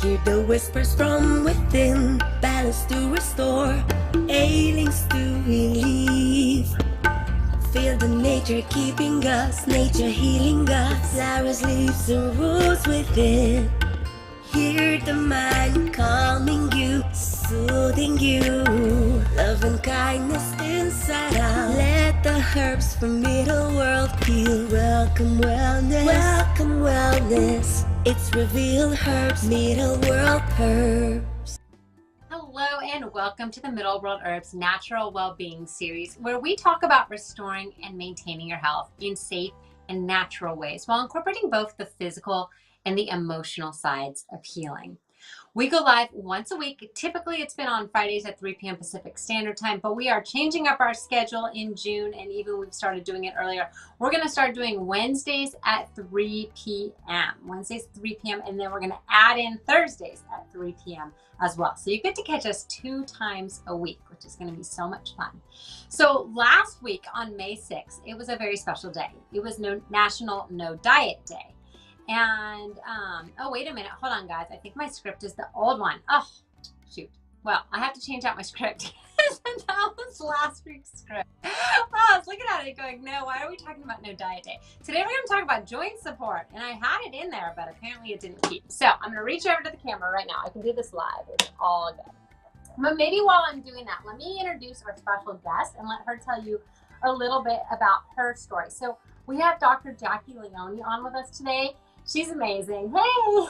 Hear the whispers from within, balance to restore, ailings to relieve. Feel the nature keeping us, nature healing us, flowers, leaves, and roots within. Hear the mind calming you, soothing you, love and kindness inside out. Let the herbs from middle world heal. Welcome wellness, welcome wellness. It's revealed herbs, middle world herbs. Hello and welcome to the Middle World Herbs Natural Wellbeing Series, where we talk about restoring and maintaining your health in safe and natural ways while incorporating both the physical and the emotional sides of healing. We go live once a week. Typically, it's been on Fridays at 3 p.m. Pacific Standard Time, but we are changing up our schedule in June, and even we've started doing it earlier. We're going to start doing Wednesdays at 3 p.m. Wednesdays at 3 p.m., and then we're going to add in Thursdays at 3 p.m. as well. So you get to catch us 2 times a week, which is going to be so much fun. So last week on May 6th, it was a very special day. It was National No Diet Day. And, oh, wait a minute. Hold on, guys. I think my script is the old one. Oh, shoot. Well, I have to change out my script. That was last week's script. Oh, I was looking at it going, no, why are we talking about No Diet Day? Today, we're going to talk about joint support. And I had it in there, but apparently it didn't keep. So I'm going to reach over to the camera right now. I can do this live. It's all good. But maybe while I'm doing that, let me introduce our special guest and let her tell you a little bit about her story. So we have Dr. Jacquie Leone on with us today. She's amazing. Hey!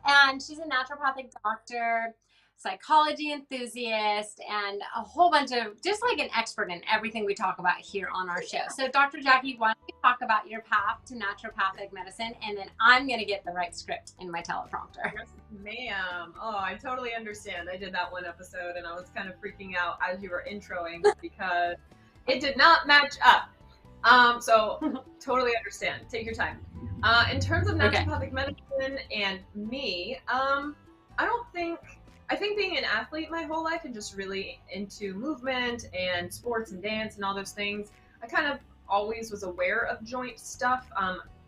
And she's a naturopathic doctor, psychology enthusiast, and a whole bunch of, just like an expert in everything we talk about here on our show. So Dr. Jacquie, why don't you talk about your path to naturopathic medicine, and then I'm going to get the right script in my teleprompter. Yes, ma'am. Oh, I totally understand. I did that one episode, and I was kind of freaking out as you were introing because it did not match up. So totally understand. Take your time. In terms of naturopathic medicine and me, I think being an athlete my whole life and just really into movement and sports and dance and all those things, I kind of always was aware of joint stuff.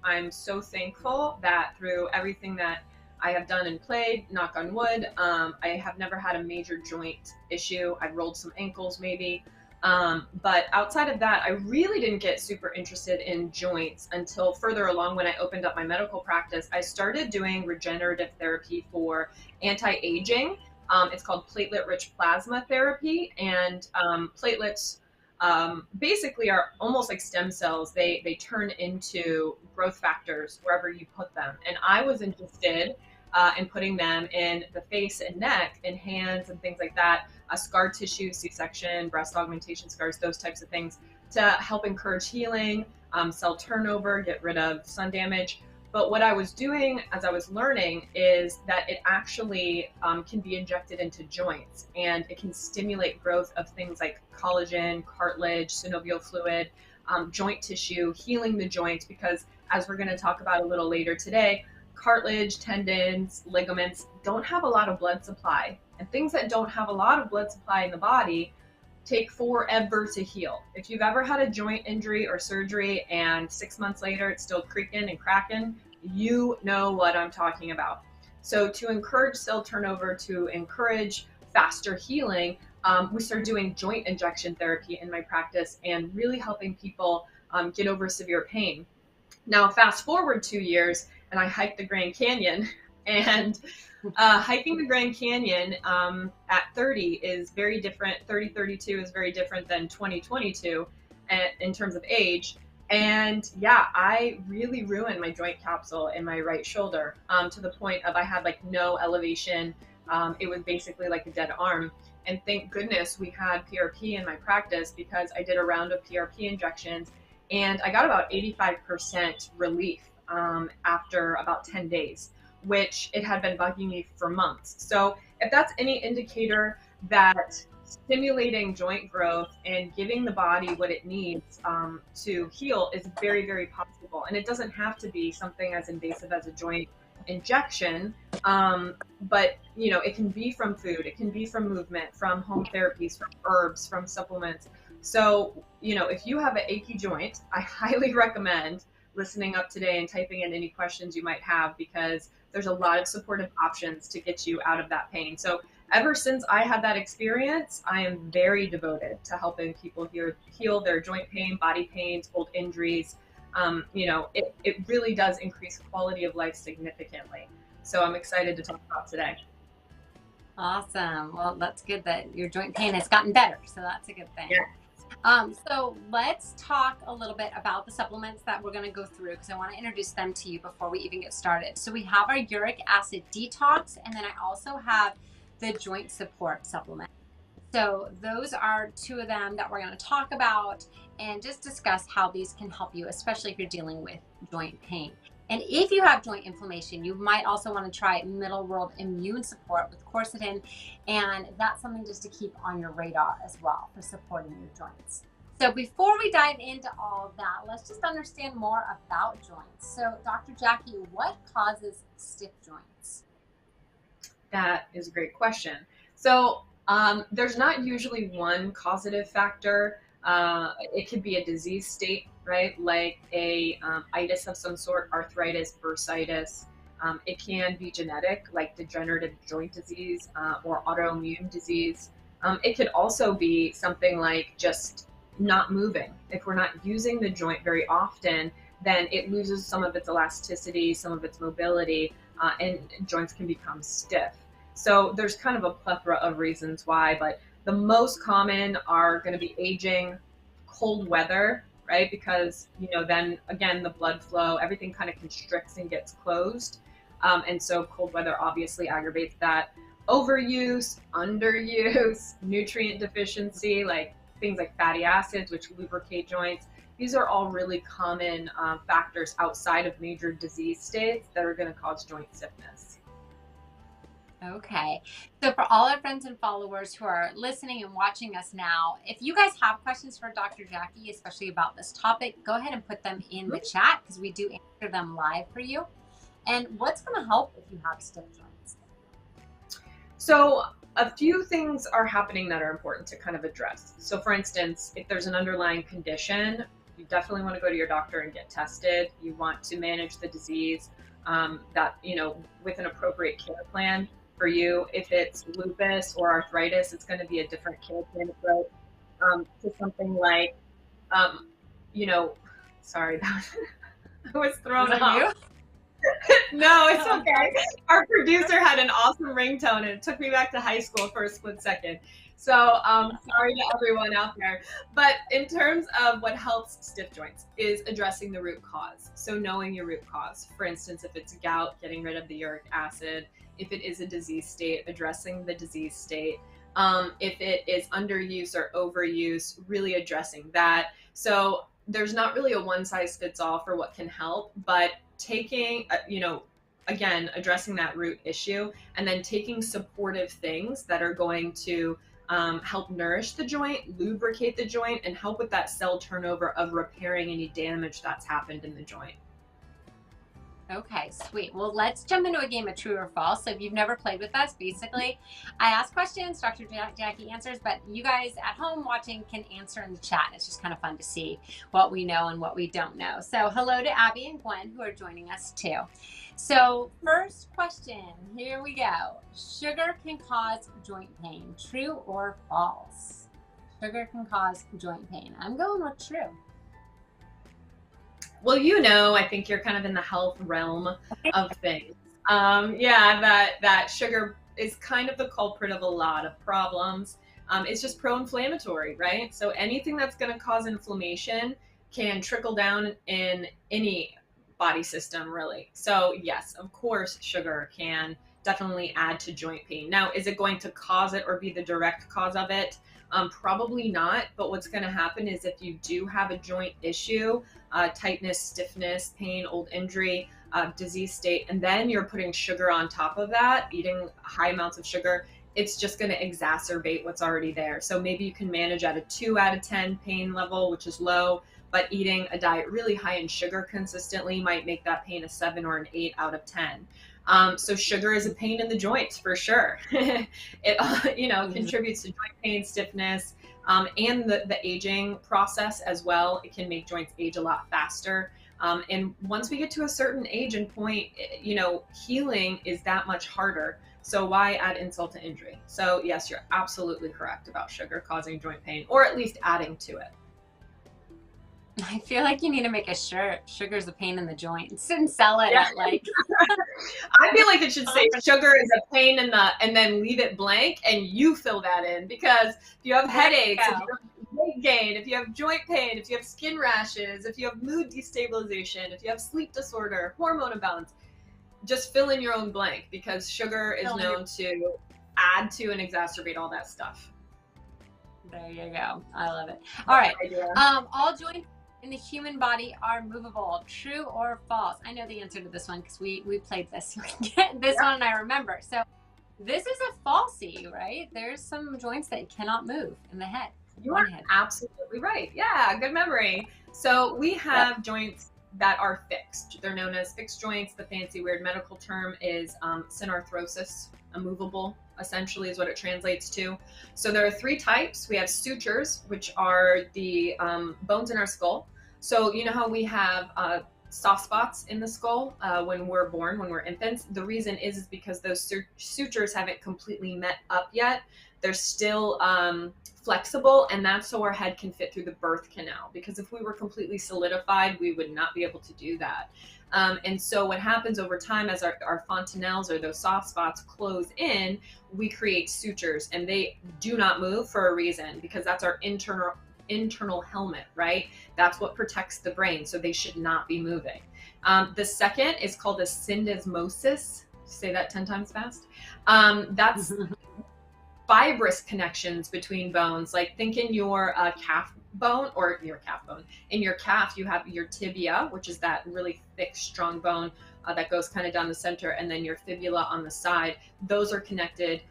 I'm so thankful that through everything that I have done and played, knock on wood, I have never had a major joint issue. I've rolled some ankles maybe. But outside of that, I really didn't get super interested in joints until further along when I opened up my medical practice. I started doing regenerative therapy for anti-aging. It's called platelet-rich plasma therapy, and platelets basically are almost like stem cells. They turn into growth factors wherever you put them. And I was interested in putting them in the face and neck and hands and things like that, scar tissue, C-section, breast augmentation scars, those types of things, to help encourage healing, cell turnover, get rid of sun damage. But what I was doing as I was learning is that it actually can be injected into joints, and it can stimulate growth of things like collagen, cartilage, synovial fluid, joint tissue, healing the joints, because as we're going to talk about a little later today, cartilage, tendons, ligaments don't have a lot of blood supply, and things that don't have a lot of blood supply in the body take forever to heal. If you've ever had a joint injury or surgery and 6 months later it's still creaking and cracking, you know what I'm talking about. So to encourage cell turnover, to encourage faster healing, we started doing joint injection therapy in my practice and really helping people get over severe pain. Now, fast forward 2 years, and I hiked the Grand Canyon, and hiking the Grand Canyon at 30 is very different. 32 is very different than 2022 in terms of age. And yeah, I really ruined my joint capsule in my right shoulder to the point of I had like no elevation. It was basically like a dead arm. And thank goodness we had PRP in my practice, because I did a round of PRP injections and I got about 85% relief after about 10 days, which it had been bugging me for months. So if that's any indicator that stimulating joint growth and giving the body what it needs to heal is very, very possible. And it doesn't have to be something as invasive as a joint injection, but you know, it can be from food, it can be from movement, from home therapies, from herbs, from supplements. So, you know, if you have an achy joint, I highly recommend listening up today and typing in any questions you might have, because there's a lot of supportive options to get you out of that pain. So ever since I had that experience, I am very devoted to helping people heal their joint pain, body pains, old injuries. It really does increase quality of life significantly. So I'm excited to talk about today. Awesome. Well, that's good that your joint pain has gotten better. So that's a good thing. Yeah. So let's talk a little bit about the supplements that we're going to go through, because I want to introduce them to you before we even get started. So we have our uric acid detox, and then I also have the joint support supplement. So those are two of them that we're going to talk about and just discuss how these can help you, especially if you're dealing with joint pain. And if you have joint inflammation, you might also want to try Middle World Immune Support with quercetin, and that's something just to keep on your radar as well for supporting your joints. So before we dive into all of that, let's just understand more about joints. So Dr. Jacquie, what causes stiff joints? That is a great question. So there's not usually one causative factor. It could be a disease state, right? Like a itis of some sort, arthritis, bursitis. It can be genetic, like degenerative joint disease or autoimmune disease. It could also be something like just not moving. If we're not using the joint very often, then it loses some of its elasticity, some of its mobility, and joints can become stiff. So there's kind of a plethora of reasons why, but the most common are going to be aging, cold weather, right? Because, then again, the blood flow, everything kind of constricts and gets closed. And so cold weather obviously aggravates that. Overuse, underuse, nutrient deficiency, like things like fatty acids, which lubricate joints. These are all really common factors outside of major disease states that are going to cause joint stiffness. Okay. So for all our friends and followers who are listening and watching us now, if you guys have questions for Dr. Jacquie, especially about this topic, go ahead and put them in the chat, because we do answer them live for you. And what's going to help if you have stiff joints? So a few things are happening that are important to kind of address. So for instance, if there's an underlying condition, you definitely want to go to your doctor and get tested. You want to manage the disease with an appropriate care plan for you. If it's lupus or arthritis, it's going to be a different care plan approach to something like, sorry, I was thrown off. No, it's okay. Our producer had an awesome ringtone and it took me back to high school for a split second. So sorry to everyone out there. But in terms of what helps stiff joints is addressing the root cause. So knowing your root cause. For instance, if it's gout, getting rid of the uric acid. If it is a disease state, addressing the disease state. If it is underuse or overuse, really addressing that. So there's not really a one size fits all for what can help, but taking, again, addressing that root issue and then taking supportive things that are going to help nourish the joint, lubricate the joint, and help with that cell turnover of repairing any damage that's happened in the joint. Okay, sweet. Well, let's jump into a game of true or false. So if you've never played with us, basically, I ask questions, Dr. Jacquie answers, but you guys at home watching can answer in the chat. It's just kind of fun to see what we know and what we don't know. So hello to Abby and Gwen, who are joining us too. So first question, here we go. Sugar can cause joint pain, true or false? Sugar can cause joint pain. I'm going with true. Well, I think you're kind of in the health realm of things. That sugar is kind of the culprit of a lot of problems. It's just pro-inflammatory, right? So anything that's going to cause inflammation can trickle down in any body system, really. So yes, of course, sugar can definitely add to joint pain. Now, is it going to cause it or be the direct cause of it? Probably not, but what's going to happen is if you do have a joint issue, tightness, stiffness, pain, old injury, disease state, and then you're putting sugar on top of that, eating high amounts of sugar, it's just going to exacerbate what's already there. So maybe you can manage at a 2 out of 10 pain level, which is low, but eating a diet really high in sugar consistently might make that pain a 7 or an 8 out of 10. So sugar is a pain in the joints for sure. It contributes to joint pain, stiffness, and the aging process as well. It can make joints age a lot faster. And once we get to a certain age and point, you know, healing is that much harder. So why add insult to injury? So yes, you're absolutely correct about sugar causing joint pain, or at least adding to it. I feel like you need to make a shirt. Sugar's a pain in the joints, and sell it at like. I feel like it should say sugar is a pain in the, and then leave it blank, and you fill that in, because if you have headaches, if you have weight gain, if you have joint pain, if you have skin rashes, if you have mood destabilization, if you have sleep disorder, hormone imbalance, just fill in your own blank, because sugar is known to add to and exacerbate all that stuff. There you go. I love it. All right. All joints in the human body are movable. True or false? I know the answer to this one because we played this one I remember. So this is a falsie, right? There's some joints that cannot move in the head. You are absolutely right. Yeah, good memory. So we have joints that are fixed. They're known as fixed joints. The fancy weird medical term is synarthrosis, immovable, essentially is what it translates to. So there are three types. We have sutures, which are the bones in our skull. So you know how we have soft spots in the skull when we're born, when we're infants? The reason is because those sutures haven't completely met up yet. They're still flexible, and that's so our head can fit through the birth canal, because if we were completely solidified, we would not be able to do that. And so what happens over time as our fontanelles, or those soft spots, close in, we create sutures, and they do not move for a reason, because that's our internal helmet, right? That's what protects the brain, so they should not be moving. The second is called a syndesmosis. Say that 10 times fast. That's fibrous connections between bones. Like think in your calf bone, or your calf bone. In your calf, you have your tibia, which is that really thick, strong bone that goes kind of down the center, and then your fibula on the side. Those are connected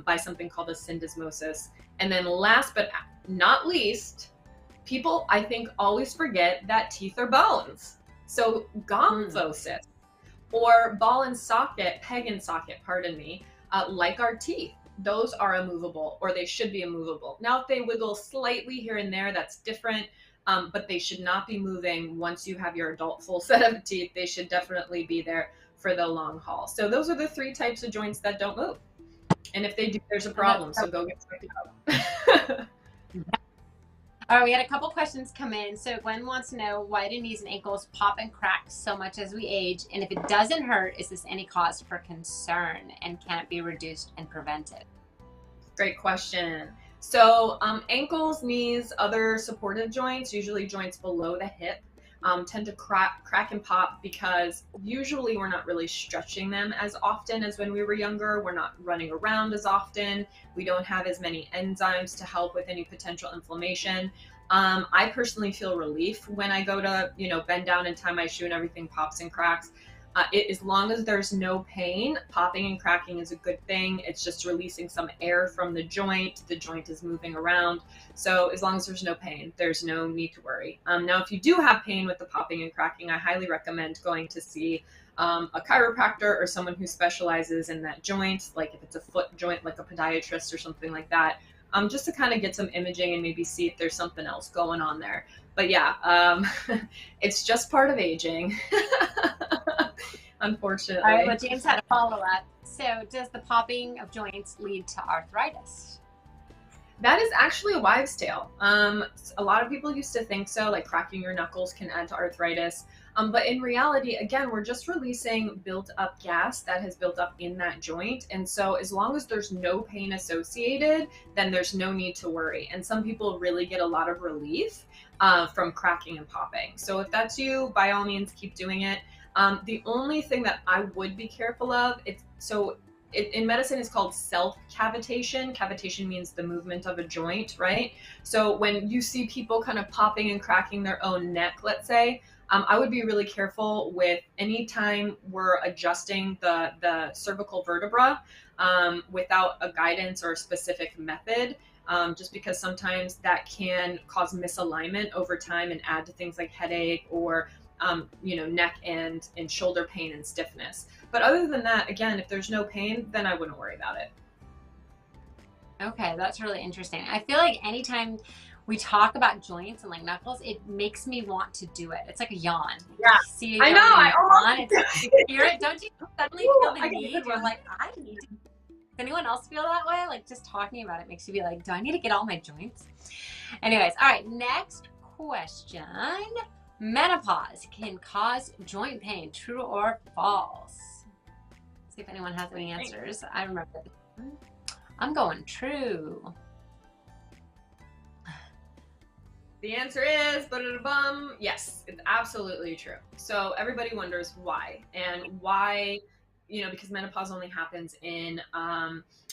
by something called a syndesmosis. And then last but not least, people, I think, always forget that teeth are bones. So gomphosis, or ball and socket, peg and socket, pardon me, like our teeth. Those are immovable, or they should be immovable. Now, if they wiggle slightly here and there, that's different, but they should not be moving once you have your adult full set of teeth. They should definitely be there for the long haul. So those are the three types of joints that don't move. And if they do, there's a problem, so go get checked out. All right, we had a couple questions come in. So Gwen wants to know, why do knees and ankles pop and crack so much as we age? And if it doesn't hurt, is this any cause for concern? And can it be reduced and prevented? Great question. So ankles, knees, other supportive joints, usually joints below the hip, tend to crack and pop because usually we're not really stretching them as often as when we were younger. We're not running around as often. We don't have as many enzymes to help with any potential inflammation. I personally feel relief when I go to, bend down and tie my shoe and everything pops and cracks. As long as there's no pain, popping and cracking is a good thing. It's just releasing some air from the joint. The joint is moving around. So as long as there's no pain, there's no need to worry. Now, if you do have pain with the popping and cracking, I highly recommend going to see a chiropractor or someone who specializes in that joint, like if it's a foot joint, like a podiatrist or something like that, just to kind of get some imaging and maybe see if there's something else going on there. But yeah, it's just part of aging. Unfortunately. All right, well, James had a follow-up. So does the popping of joints lead to arthritis? That is actually a wives' tale. A lot of people used to think so, like cracking your knuckles can add to arthritis. But in reality, again, we're just releasing built up gas that has built up in that joint. And so as long as there's no pain associated, then there's no need to worry. And some people really get a lot of relief from cracking and popping. So if that's you, by all means, keep doing it. The only thing that I would be careful of, in medicine it's called self-cavitation. Cavitation means the movement of a joint, right? So when you see people kind of popping and cracking their own neck, let's say, I would be really careful with any time we're adjusting the cervical vertebra without a guidance or a specific method, just because sometimes that can cause misalignment over time and add to things like headache or neck and shoulder pain and stiffness. But other than that, again, if there's no pain, then I wouldn't worry about it. Okay, that's really interesting. I feel like anytime we talk about joints and like knuckles, it makes me want to do it. It's like a yawn. Yeah, You see a I know. yawn and I you yawn. It's like you hear it. Don't you suddenly feel the I get a need? good You're one. like, I need to. Does anyone else feel that way? Like just talking about it makes you be like, do I need to get all my joints? Anyways, all right, next question. Menopause can cause joint pain, true or false? See if anyone has any answers. I remember this one. I'm going true. The answer is, ba-da-da-bum, yes, it's absolutely true. So everybody wonders why, and why, because menopause only happens in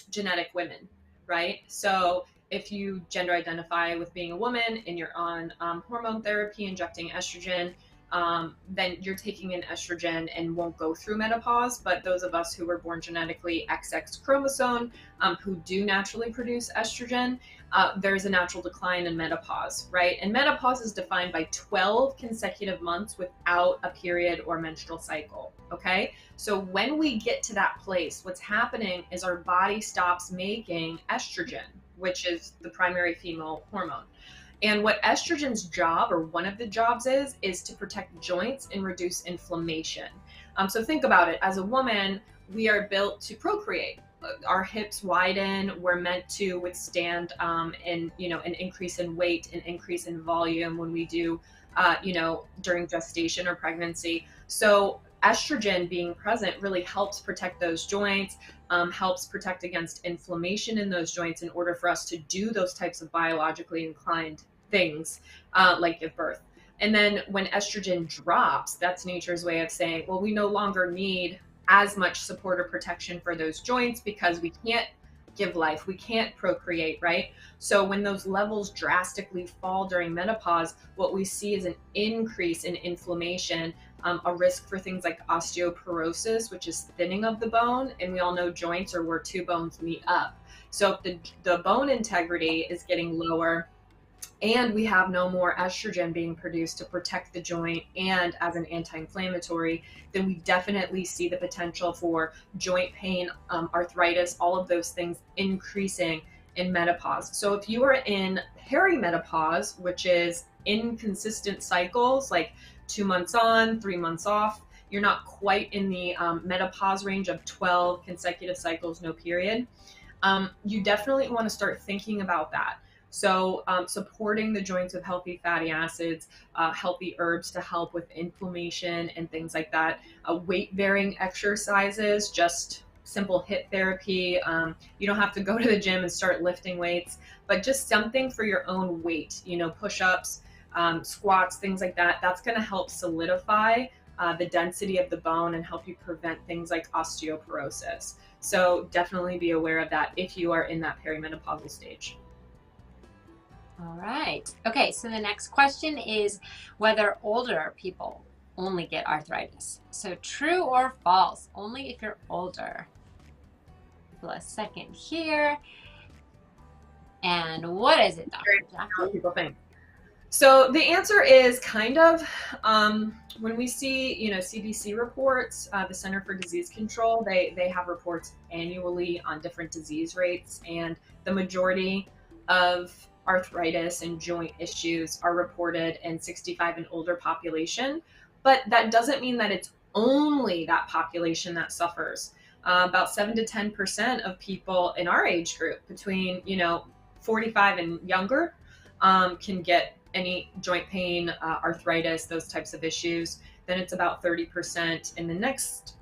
genetic women, right? So if you gender identify with being a woman and you're on hormone therapy, injecting estrogen, then you're taking an estrogen and won't go through menopause. But those of us who were born genetically XX chromosome, who do naturally produce estrogen, there's a natural decline in menopause, right? And menopause is defined by 12 consecutive months without a period or menstrual cycle, okay? So when we get to that place, what's happening is our body stops making estrogen, which is the primary female hormone. And what estrogen's job, or one of the jobs is to protect joints and reduce inflammation. So think about it. As a woman, we are built to procreate. Our hips widen. We're meant to withstand an increase in weight, an increase in volume when we do, during gestation or pregnancy. So estrogen being present really helps protect those joints, helps protect against inflammation in those joints in order for us to do those types of biologically inclined things, like give birth. And then when estrogen drops, that's nature's way of saying, well, we no longer need as much support or protection for those joints because we can't give life, we can't procreate, right? So when those levels drastically fall during menopause, what we see is an increase in inflammation, a risk for things like osteoporosis, which is thinning of the bone. And we all know joints are where two bones meet up. So if the bone integrity is getting lower, and we have no more estrogen being produced to protect the joint and as an anti-inflammatory, then we definitely see the potential for joint pain, arthritis, all of those things increasing in menopause. So if you are in perimenopause, which is inconsistent cycles, like 2 months on, 3 months off, you're not quite in the menopause range of 12 consecutive cycles, no period, you definitely want to start thinking about that. So supporting the joints with healthy fatty acids, healthy herbs to help with inflammation and things like that, weight-bearing exercises, just simple HIIT therapy. You don't have to go to the gym and start lifting weights, but just something for your own weight, push-ups, squats, things like that. That's going to help solidify the density of the bone and help you prevent things like osteoporosis. So definitely be aware of that if you are in that perimenopausal stage. All right. Okay, so the next question is whether older people only get arthritis. So true or false? Only if you're older. Give a second here. And what is it, Dr. Jacquie? What people think. So the answer is kind of, when we see, CDC reports, the Center for Disease Control, they have reports annually on different disease rates, and the majority of arthritis and joint issues are reported in 65 and older population. But that doesn't mean that it's only that population that suffers. About 7 to 10% of people in our age group between, 45 and younger, can get any joint pain, arthritis, those types of issues. Then it's about 30% in the next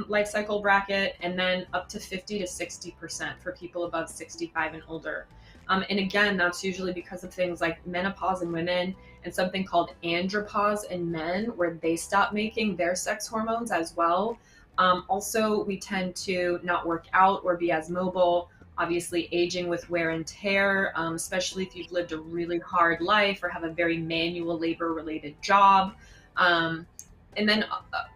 life cycle bracket, and then up to 50 to 60% for people above 65 and older. And again, that's usually because of things like menopause in women and something called andropause in men, where they stop making their sex hormones as well. Also, we tend to not work out or be as mobile. Obviously, aging with wear and tear, especially if you've lived a really hard life or have a very manual labor-related job. And then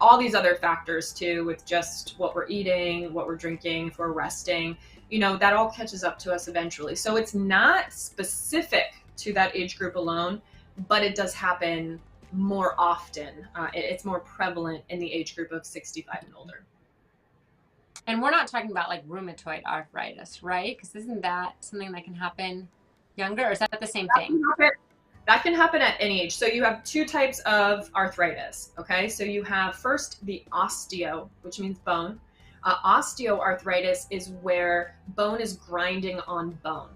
all these other factors too, with just what we're eating, what we're drinking, if we're resting, that all catches up to us eventually. So it's not specific to that age group alone, but it does happen more often. It's more prevalent in the age group of 65 and older. And we're not talking about like rheumatoid arthritis, right? Because isn't that something that can happen younger, or is that the same thing? That can happen at any age. So you have two types of arthritis, okay? So you have first the osteo, which means bone. Osteoarthritis is where bone is grinding on bone.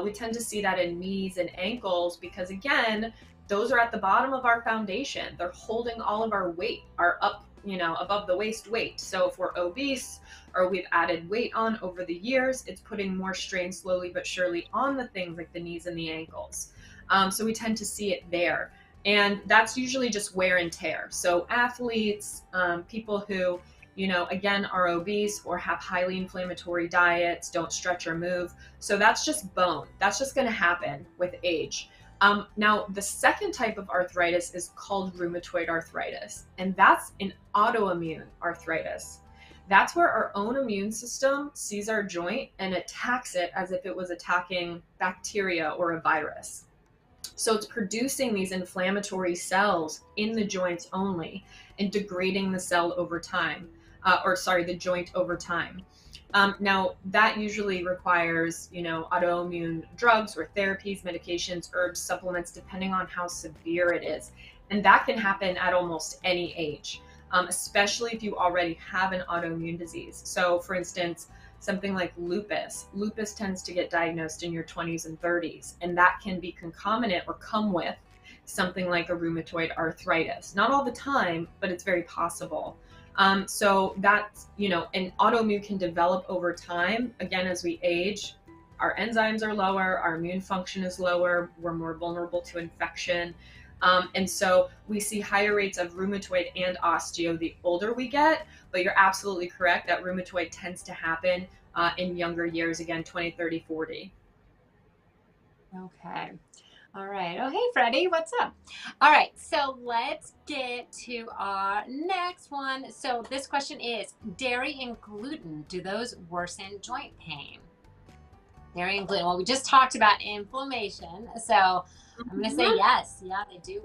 We tend to see that in knees and ankles because, again, those are at the bottom of our foundation. They're holding all of our weight, our up, above the waist weight. So if we're obese or we've added weight on over the years, it's putting more strain slowly but surely on the things like the knees and the ankles. So we tend to see it there. And that's usually just wear and tear. So athletes, people who, again, are obese or have highly inflammatory diets, don't stretch or move. So that's just bone. That's just going to happen with age. Now, the second type of arthritis is called rheumatoid arthritis, and that's an autoimmune arthritis. That's where our own immune system sees our joint and attacks it as if it was attacking bacteria or a virus. So it's producing these inflammatory cells in the joints only and degrading the cell over time, the joint over time. Now, that usually requires, autoimmune drugs or therapies, medications, herbs, supplements, depending on how severe it is. And that can happen at almost any age, especially if you already have an autoimmune disease. So, for instance, something like lupus. Lupus tends to get diagnosed in your 20s and 30s, and that can be concomitant or come with something like a rheumatoid arthritis. Not all the time, but it's very possible. So that's, an autoimmune can develop over time. Again, as we age, our enzymes are lower, our immune function is lower, we're more vulnerable to infection. And so we see higher rates of rheumatoid and osteo the older we get, but you're absolutely correct that rheumatoid tends to happen in younger years, again, 20, 30, 40. Okay. All right. Oh, hey, Freddie, what's up? All right. So let's get to our next one. So this question is, dairy and gluten, do those worsen joint pain? Dairy and gluten. Well, we just talked about inflammation. So I'm going to say yes. Yeah, they do.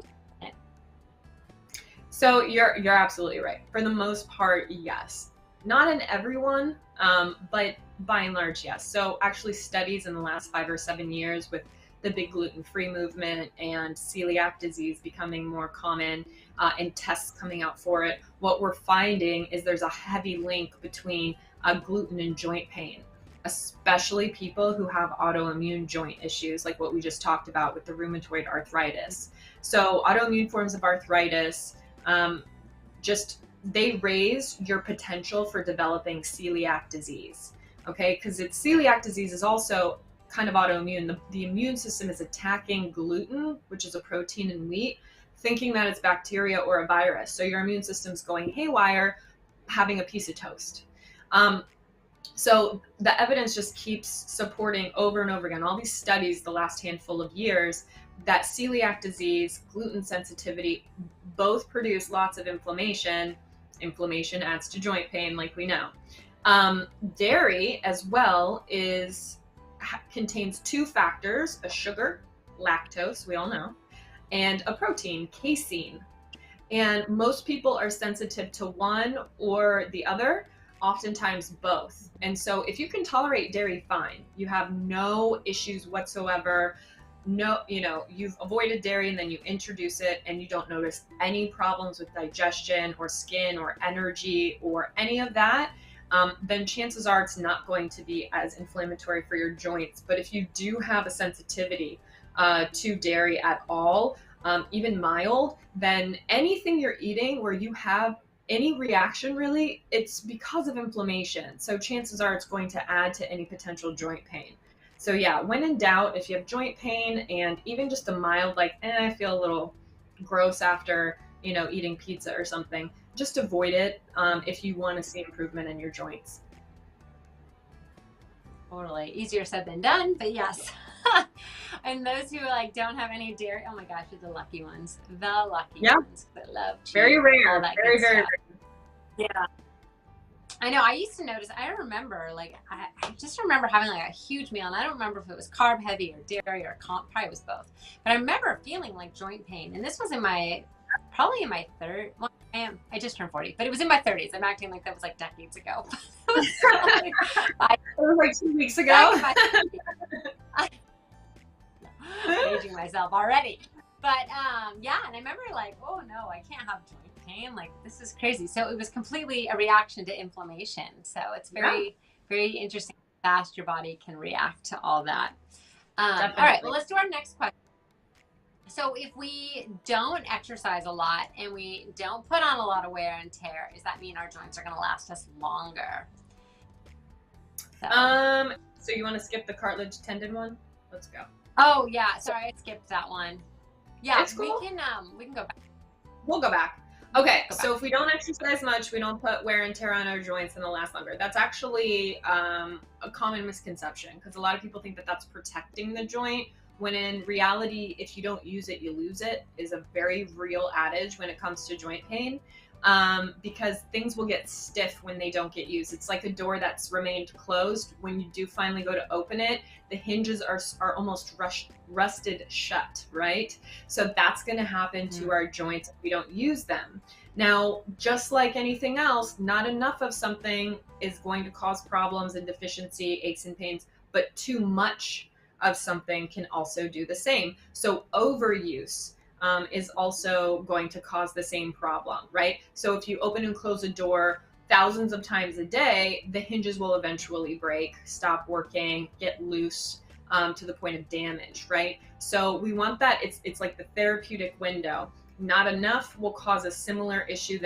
So you're absolutely right. For the most part, yes. Not in everyone, but by and large, yes. So actually studies in the last 5 or 7 years with the big gluten-free movement and celiac disease becoming more common and tests coming out for it, what we're finding is there's a heavy link between gluten and joint pain, especially people who have autoimmune joint issues like what we just talked about with the rheumatoid arthritis. So autoimmune forms of arthritis, they raise your potential for developing celiac disease, okay? Because celiac disease is also kind of autoimmune. The immune system is attacking gluten, which is a protein in wheat, thinking that it's bacteria or a virus. So your immune system's going haywire, having a piece of toast. So the evidence just keeps supporting over and over again, all these studies the last handful of years, that celiac disease, gluten sensitivity, both produce lots of inflammation. Inflammation adds to joint pain, like we know. Dairy as well contains two factors, a sugar, lactose, we all know, and a protein, casein. And most people are sensitive to one or the other, oftentimes both. And so if you can tolerate dairy, fine. You have no issues whatsoever. No, you've avoided dairy and then you introduce it and you don't notice any problems with digestion or skin or energy or any of that. Then chances are it's not going to be as inflammatory for your joints. But if you do have a sensitivity to dairy at all, even mild, then anything you're eating where you have any reaction, really, it's because of inflammation. So chances are it's going to add to any potential joint pain. So yeah, when in doubt, if you have joint pain and even just a mild, I feel a little gross after, eating pizza or something, just avoid it if you want to see improvement in your joints. Totally. Easier said than done, but yes. And those who don't have any dairy, oh my gosh, are the lucky ones. The lucky ones that love cheese. Very rare. Very rare. Yeah. I know. I used to notice, I remember, I just remember having a huge meal, and I don't remember if it was carb heavy or dairy or probably it was both. But I remember feeling joint pain, and this was probably in my I just turned 40, but it was in my 30s. I'm acting like that was like decades ago. It was like 2 weeks ago. I'm aging myself already. But yeah, and I remember like, oh no, I can't have joint pain. Like, this is crazy. So it was completely a reaction to inflammation. So it's very, very interesting how fast your body can react to all that. All right, well, let's do our next question. So if we don't exercise a lot and we don't put on a lot of wear and tear, does that mean our joints are going to last us longer? So you want to skip the cartilage tendon one? Let's go. Oh yeah, sorry, I skipped that one. Yeah, it's cool. we can go back. We'll go back. Okay, so if we don't exercise much, we don't put wear and tear on our joints, and they'll last longer. That's actually a common misconception, because a lot of people think that that's protecting the joint, when in reality, if you don't use it, you lose it, is a very real adage when it comes to joint pain, because things will get stiff when they don't get used. It's like a door that's remained closed. When you do finally go to open it, the hinges are almost rusted shut, right? So that's going to happen to our joints if we don't use them. Now, just like anything else, not enough of something is going to cause problems and deficiency, aches and pains, but too much of something can also do the same. So overuse is also going to cause the same problem, right? So if you open and close a door thousands of times a day, the hinges will eventually break, stop working, get loose, to the point of damage, right? So we want that. It's like the therapeutic window. Not enough will cause a similar issue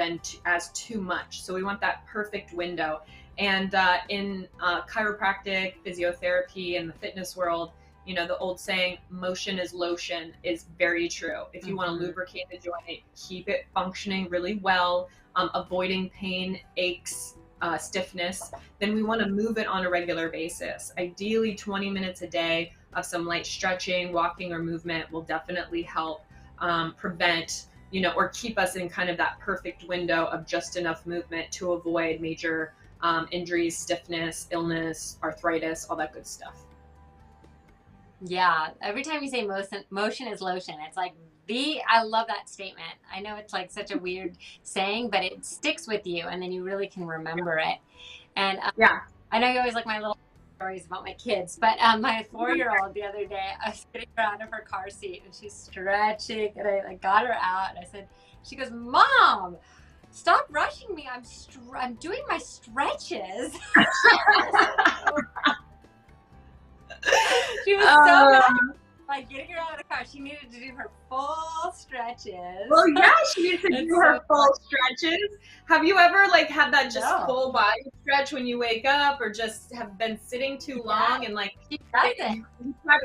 as too much. So we want that perfect window. And in chiropractic, physiotherapy, and the fitness world, you know, the old saying, motion is lotion, is very true. If you want to lubricate the joint, keep it functioning really well, avoiding pain, aches, stiffness, then we want to move it on a regular basis. Ideally 20 minutes a day of some light stretching, walking, or movement will definitely help prevent, you know, or keep us in kind of that perfect window of just enough movement to avoid major injuries, stiffness, illness, arthritis, all that good stuff. Yeah, every time you say motion is lotion, it's like I love that statement. I know it's like such a weird saying, but it sticks with you, and then you really can remember it. And I know you always like my little stories about my kids, but my 4-year-old the other day, I was getting her out of her car seat and she's stretching, and I got her out, and I said, she goes, "Mom, stop rushing me. I'm doing my stretches." She was so mad. Like, getting her out of the car, she needed to do her full stretches. Well, yeah, she needs to do her full stretches. Have you ever like had that just full body stretch when you wake up, or just have been sitting too long and like you try to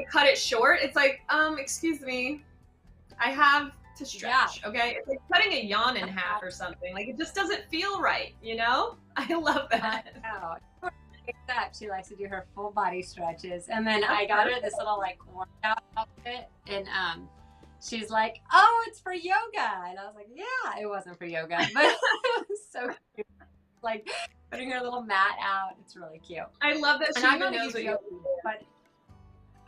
cut it short? It's like, excuse me, I have to stretch. Okay, it's like cutting a yawn in half or something. Like, it just doesn't feel right, you know? I love that. Except she likes to do her full body stretches, and then I got her this little like workout outfit, and she's like, "Oh, it's for yoga," and I was like, "Yeah, it wasn't for yoga, but it was so cute." Like putting her little mat out. It's really cute. I love that. And she I'm even not knows a huge yoga, but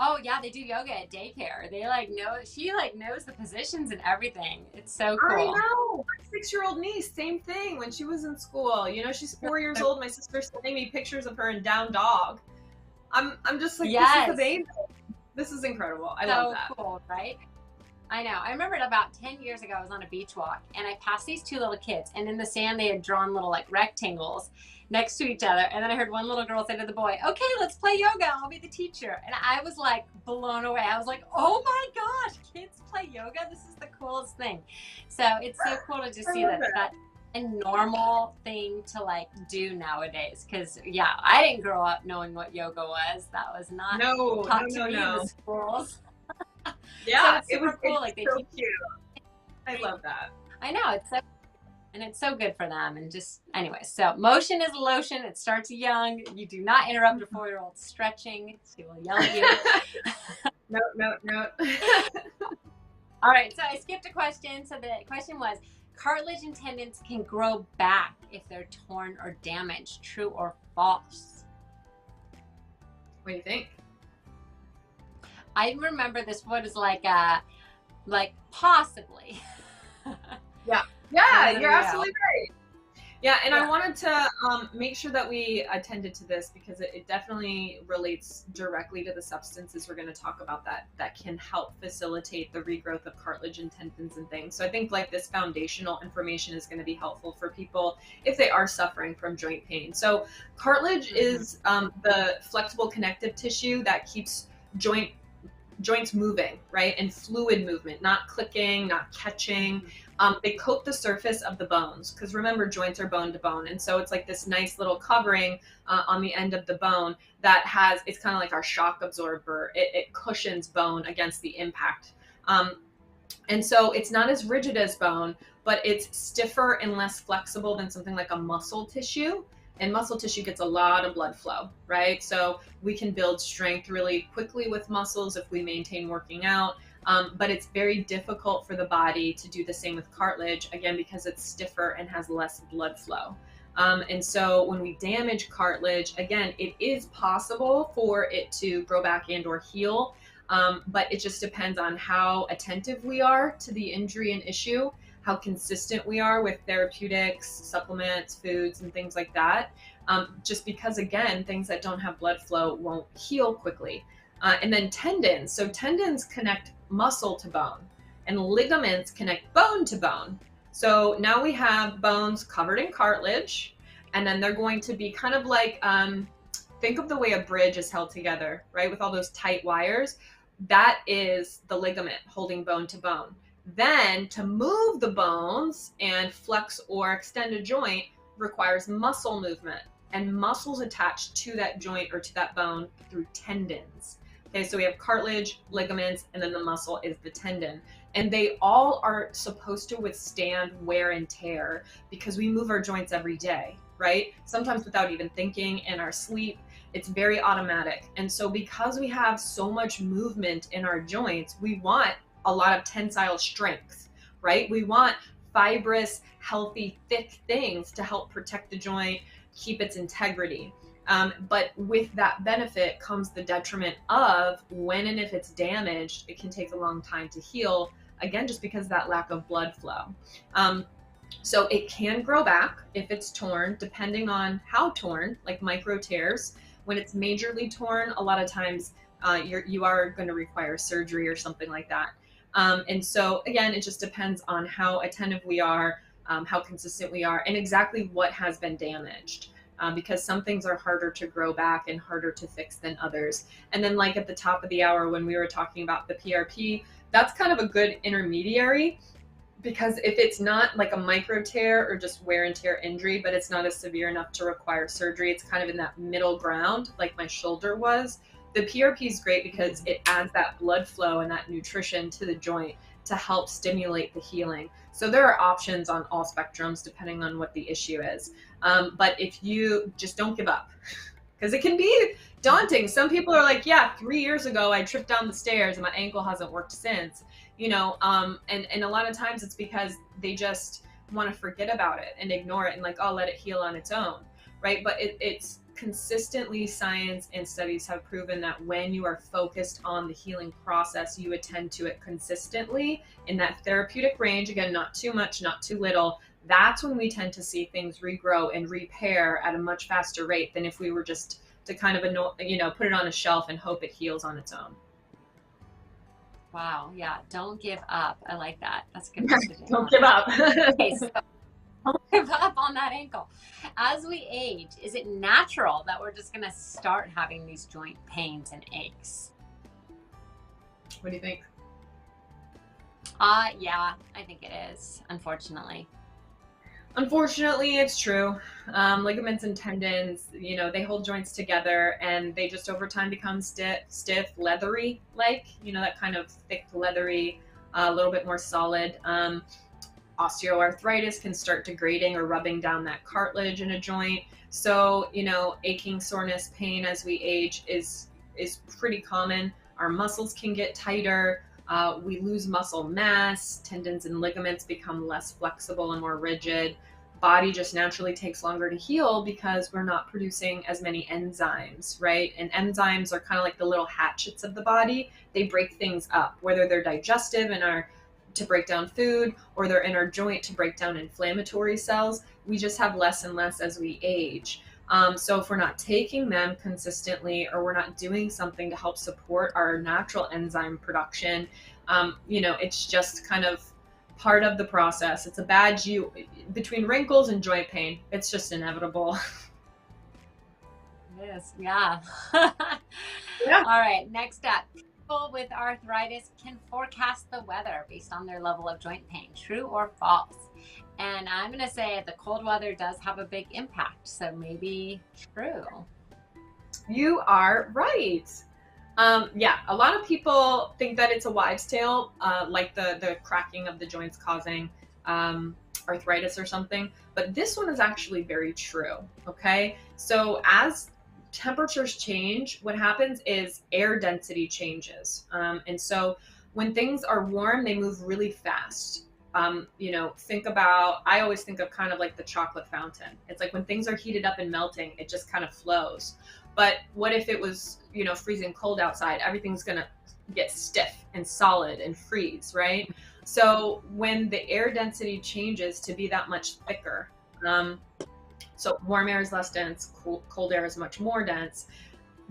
oh yeah, they do yoga at daycare. They like know, she like knows the positions and everything. It's so cool. I know. My 6-year-old niece, same thing. When she was in school, you know, she's 4 years old. My sister's sending me pictures of her in down dog. I'm just like, this is amazing. This is incredible. I love that. So cool, right? I know. I remember about 10 years ago, I was on a beach walk, and I passed these 2 little kids, and in the sand they had drawn little like rectangles next to each other, and then I heard one little girl say to the boy, "Okay, let's play yoga. I'll be the teacher." And I was like blown away. I was like, "Oh my gosh, kids play yoga? This is the coolest thing." So it's so cool to just see that a normal thing to like do nowadays. Because yeah, I didn't grow up knowing what yoga was. That was not taught to me in the schools. Yeah, so it's super cool. Like, so cute. I love that. I know, it's so good for them. And just anyway, so motion is lotion. It starts young. You do not interrupt a 4-year-old stretching. She will yell at you. No. All right, so I skipped a question. So the question was, cartilage and tendons can grow back if they're torn or damaged. True or false? What do you think? I remember this one is like possibly. Yeah. Yeah, Good you're for you. absolutely right. Yeah, and I Yeah. wanted to make sure that we attended to this because it definitely relates directly to the substances we're going to talk about that can help facilitate the regrowth of cartilage and tendons and things. So I think like this foundational information is going to be helpful for people if they are suffering from joint pain. So cartilage is the flexible connective tissue that keeps joints moving, right? And fluid movement, not clicking, not catching. They coat the surface of the bones because remember, joints are bone to bone. And so it's like this nice little covering on the end of the bone that has, it's kind of like our shock absorber. It cushions bone against the impact. And so it's not as rigid as bone, but it's stiffer and less flexible than something like a muscle tissue. And muscle tissue gets a lot of blood flow, right? So we can build strength really quickly with muscles if we maintain working out. But it's very difficult for the body to do the same with cartilage, again, because it's stiffer and has less blood flow. And so when we damage cartilage, again, it is possible for it to grow back and or heal. But it just depends on how attentive we are to the injury and issue, how consistent we are with therapeutics, supplements, foods, and things like that. Just because, again, things that don't have blood flow won't heal quickly. And then tendons. So tendons connect muscle to bone, and ligaments connect bone to bone. So now we have bones covered in cartilage, and then they're going to be kind of like, think of the way a bridge is held together, right? With all those tight wires. That is the ligament holding bone to bone. Then to move the bones and flex or extend a joint requires muscle movement, and muscles attached to that joint or to that bone through tendons. Okay, so we have cartilage, ligaments, and then the muscle is the tendon. And they all are supposed to withstand wear and tear because we move our joints every day, right? Sometimes without even thinking, in our sleep. It's very automatic. And so because we have so much movement in our joints, we want a lot of tensile strength, right? We want fibrous, healthy, thick things to help protect the joint, keep its integrity. But with that benefit comes the detriment of when and if it's damaged, it can take a long time to heal, again, just because of that lack of blood flow. So it can grow back if it's torn, depending on how torn, like micro tears. When it's majorly torn, a lot of times you are going to require surgery or something like that. And so again, it just depends on how attentive we are, how consistent we are, and exactly what has been damaged. Because some things are harder to grow back and harder to fix than others. And then like at the top of the hour when we were talking about the PRP, that's kind of a good intermediary, because if it's not like a micro tear or just wear and tear injury, but it's not as severe enough to require surgery, it's kind of in that middle ground, like my shoulder was. The PRP is great because it adds that blood flow and that nutrition to the joint to help stimulate the healing. So there are options on all spectrums depending on what the issue is. But if you just don't give up, because it can be daunting. Some people are like, yeah, 3 years ago I tripped down the stairs and my ankle hasn't worked since. And a lot of times it's because they just want to forget about it and ignore it and like, oh, let it heal on its own, right? But it's consistently, science and studies have proven that when you are focused on the healing process, you attend to it consistently in that therapeutic range, again, not too much, not too little. That's when we tend to see things regrow and repair at a much faster rate than if we were just to kind of, put it on a shelf and hope it heals on its own. Wow. Yeah. Don't give up. I like that. That's a good message. Don't give up. Okay, so don't give up on that ankle. As we age, is it natural that we're just going to start having these joint pains and aches? What do you think? Yeah, I think it is, unfortunately. Unfortunately, it's true. Ligaments and tendons, they hold joints together and they just over time become stiff, leathery, that kind of thick, leathery, a little bit more solid. Osteoarthritis can start degrading or rubbing down that cartilage in a joint. So, aching, soreness, pain as we age is pretty common. Our muscles can get tighter. We lose muscle mass, tendons and ligaments become less flexible and more rigid. Body just naturally takes longer to heal because we're not producing as many enzymes, right? And enzymes are kind of like the little hatchets of the body. They break things up, whether they're digestive and are to break down food, or they're in our joint to break down inflammatory cells. We just have less and less as we age. So if we're not taking them consistently, or we're not doing something to help support our natural enzyme production, it's just kind of part of the process. It's a badge between wrinkles and joint pain. It's just inevitable. It is, yeah. Yeah. All right, next up. People with arthritis can forecast the weather based on their level of joint pain. True or false? And I'm going to say the cold weather does have a big impact, so maybe true. You are right. Yeah, a lot of people think that it's a wives' tale, like the cracking of the joints causing arthritis or something. But this one is actually very true. Okay, so as temperatures change, what happens is air density changes. And so when things are warm, they move really fast. I always think of kind of like the chocolate fountain. It's like when things are heated up and melting, it just kind of flows. But what if it was, freezing cold outside? Everything's going to get stiff and solid and freeze, right? So when the air density changes to be that much thicker, so warm air is less dense, cold air is much more dense.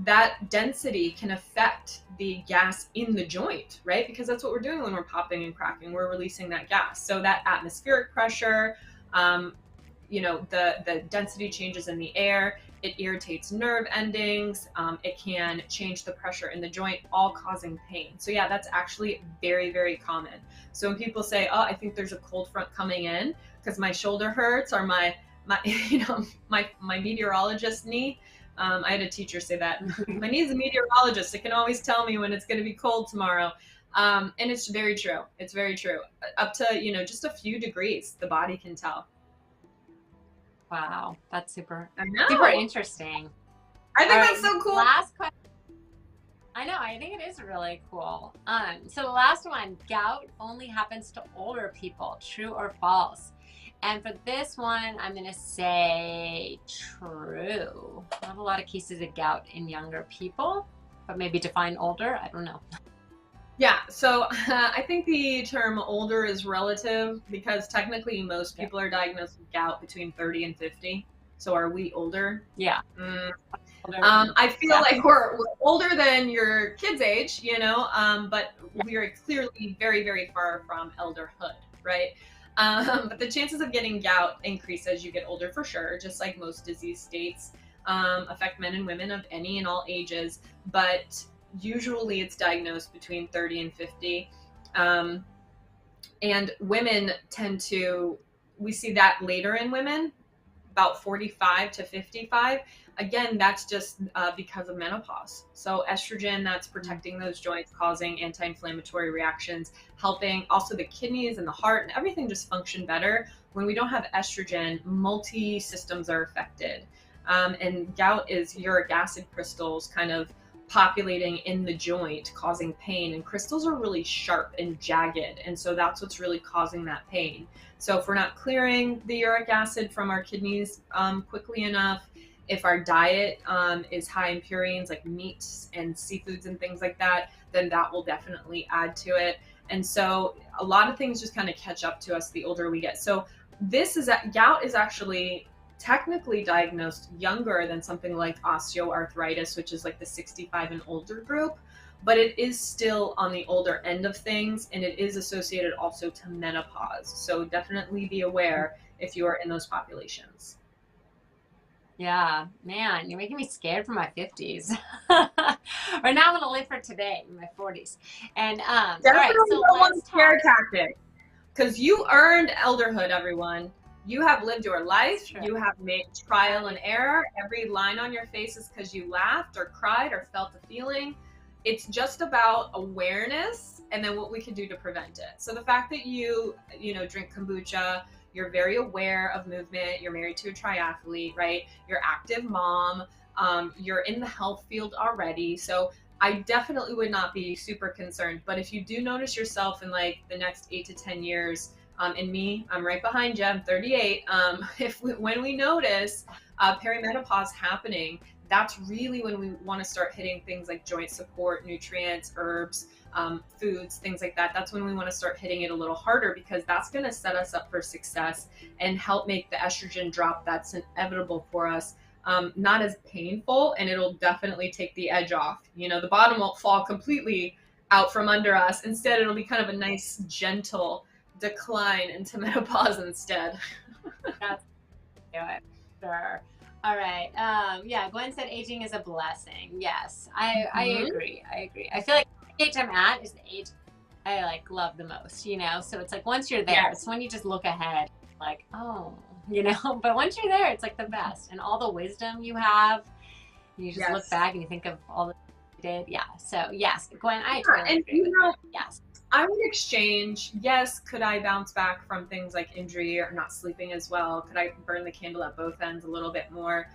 That density can affect the gas in the joint, right? Because that's what we're doing when we're popping and cracking. We're releasing that gas. So that atmospheric pressure, the density changes in the air. It irritates nerve endings. It can change the pressure in the joint, all causing pain. So yeah, that's actually very, very common. So when people say, "Oh, I think there's a cold front coming in because my shoulder hurts," or my meteorologist knee. I had a teacher say that. My knee's a meteorologist. It can always tell me when it's going to be cold tomorrow. And it's very true. It's very true. Up to, just a few degrees, the body can tell. Wow, that's super super interesting. I think that's so cool. Last question. I know, I think it is really cool. So the last one, gout only happens to older people. True or false? And for this one, I'm going to say true. Not a lot of cases of gout in younger people, but maybe define older. I don't know. Yeah, so I think the term older is relative because technically most people are diagnosed with gout between 30 and 50. So are we older? Yeah. Older. I feel like we're older than your kid's age, but we are clearly very, very far from elderhood, right? But the chances of getting gout increase as you get older for sure, just like most disease states affect men and women of any and all ages. But usually it's diagnosed between 30 and 50. And women we see that later in women, about 45 to 55. Again, that's just because of menopause. So estrogen, that's protecting those joints, causing anti-inflammatory reactions, helping also the kidneys and the heart and everything just function better. When we don't have estrogen, multi-systems are affected. And gout is uric acid crystals kind of populating in the joint, causing pain. And crystals are really sharp and jagged. And so that's what's really causing that pain. So if we're not clearing the uric acid from our kidneys quickly enough, if our diet is high in purines like meats and seafoods and things like that, then that will definitely add to it. And so a lot of things just kind of catch up to us the older we get. So gout is actually technically diagnosed younger than something like osteoarthritis, which is like the 65 and older group, but it is still on the older end of things, and it is associated also to menopause. So definitely be aware if you are in those populations. Yeah, man, you're making me scared for my 50s. Right now I'm going to live for today in my 40s. And all right, so let's scare tactic, because you earned elderhood, everyone. You have lived your life. You have made trial and error. Every line on your face is because you laughed or cried or felt a feeling. It's just about awareness and then what we can do to prevent it. So the fact that you drink kombucha, you're very aware of movement, you're married to a triathlete, right? You're active mom, you're in the health field already. So I definitely would not be super concerned. But if you do notice yourself in like the next 8 to 10 years, and me, I'm right behind you, I'm 38. When we notice perimenopause happening, that's really when we want to start hitting things like joint support, nutrients, herbs, foods, things like that, that's when we want to start hitting it a little harder, because that's going to set us up for success and help make the estrogen drop that's inevitable for us not as painful, and it'll definitely take the edge off. The bottom won't fall completely out from under us. Instead, it'll be kind of a nice, gentle decline into menopause instead. That's it. Sure. All right. Yeah, Gwen said aging is a blessing. Yes, I agree. I feel like the age I'm at is the age I like love the most, So it's like once you're there, Yes. it's when you just look ahead, like, oh, but once you're there, it's like the best. And all the wisdom you have, you just look back and you think of all the you did. Yeah. So yes, Gwen, I totally agree with you. Yes. I would exchange, yes, could I bounce back from things like injury or not sleeping as well? Could I burn the candle at both ends a little bit more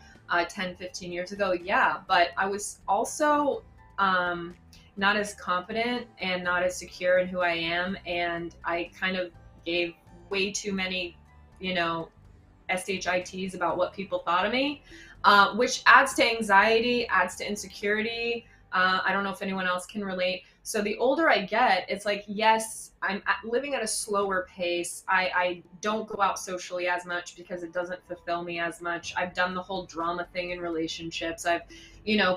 10, 15 years ago? Yeah, but I was also not as confident and not as secure in who I am. And I kind of gave way too many, SHITs about what people thought of me, which adds to anxiety, adds to insecurity. I don't know if anyone else can relate. So the older I get, it's like, yes, I'm living at a slower pace. I don't go out socially as much because it doesn't fulfill me as much. I've done the whole drama thing in relationships. I've,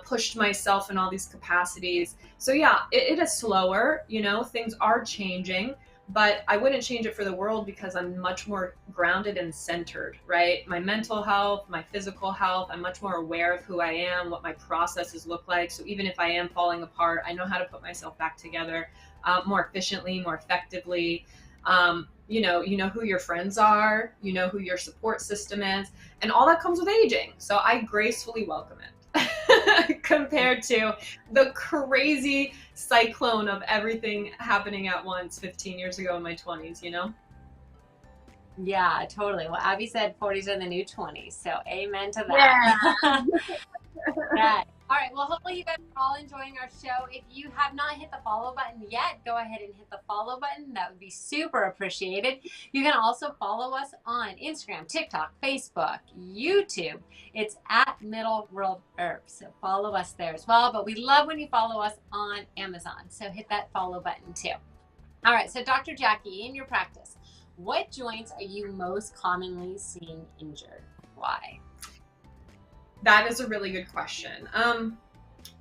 pushed myself in all these capacities. So yeah, it is slower, things are changing, but I wouldn't change it for the world because I'm much more grounded and centered, right? My mental health, my physical health, I'm much more aware of who I am, what my processes look like. So even if I am falling apart, I know how to put myself back together more efficiently, more effectively. You know who your friends are, who your support system is, and all that comes with aging. So I gracefully welcome it. Compared to the crazy cyclone of everything happening at once 15 years ago in my 20s, Yeah, totally. Well, Abby said 40s are the new 20s, so amen to that. Yeah. Yeah. All right. Well, hopefully you guys are all enjoying our show. If you have not hit the follow button yet, go ahead and hit the follow button. That would be super appreciated. You can also follow us on Instagram, TikTok, Facebook, YouTube. It's at Middle World Herbs. So follow us there as well. But we love when you follow us on Amazon. So hit that follow button too. All right. So Dr. Jacquie, in your practice, what joints are you most commonly seeing injured? Why? That is a really good question.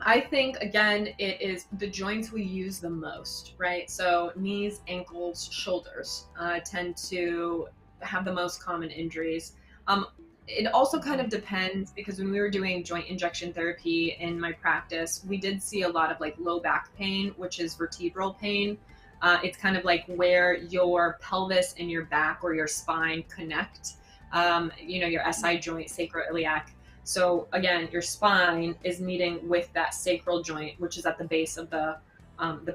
I think, again, it is the joints we use the most, right? So knees, ankles, shoulders tend to have the most common injuries. It also kind of depends, because when we were doing joint injection therapy in my practice, we did see a lot of like low back pain, which is vertebral pain. It's kind of like where your pelvis and your back or your spine connect, your SI joint, sacroiliac. So again, your spine is meeting with that sacral joint, which is at the base of the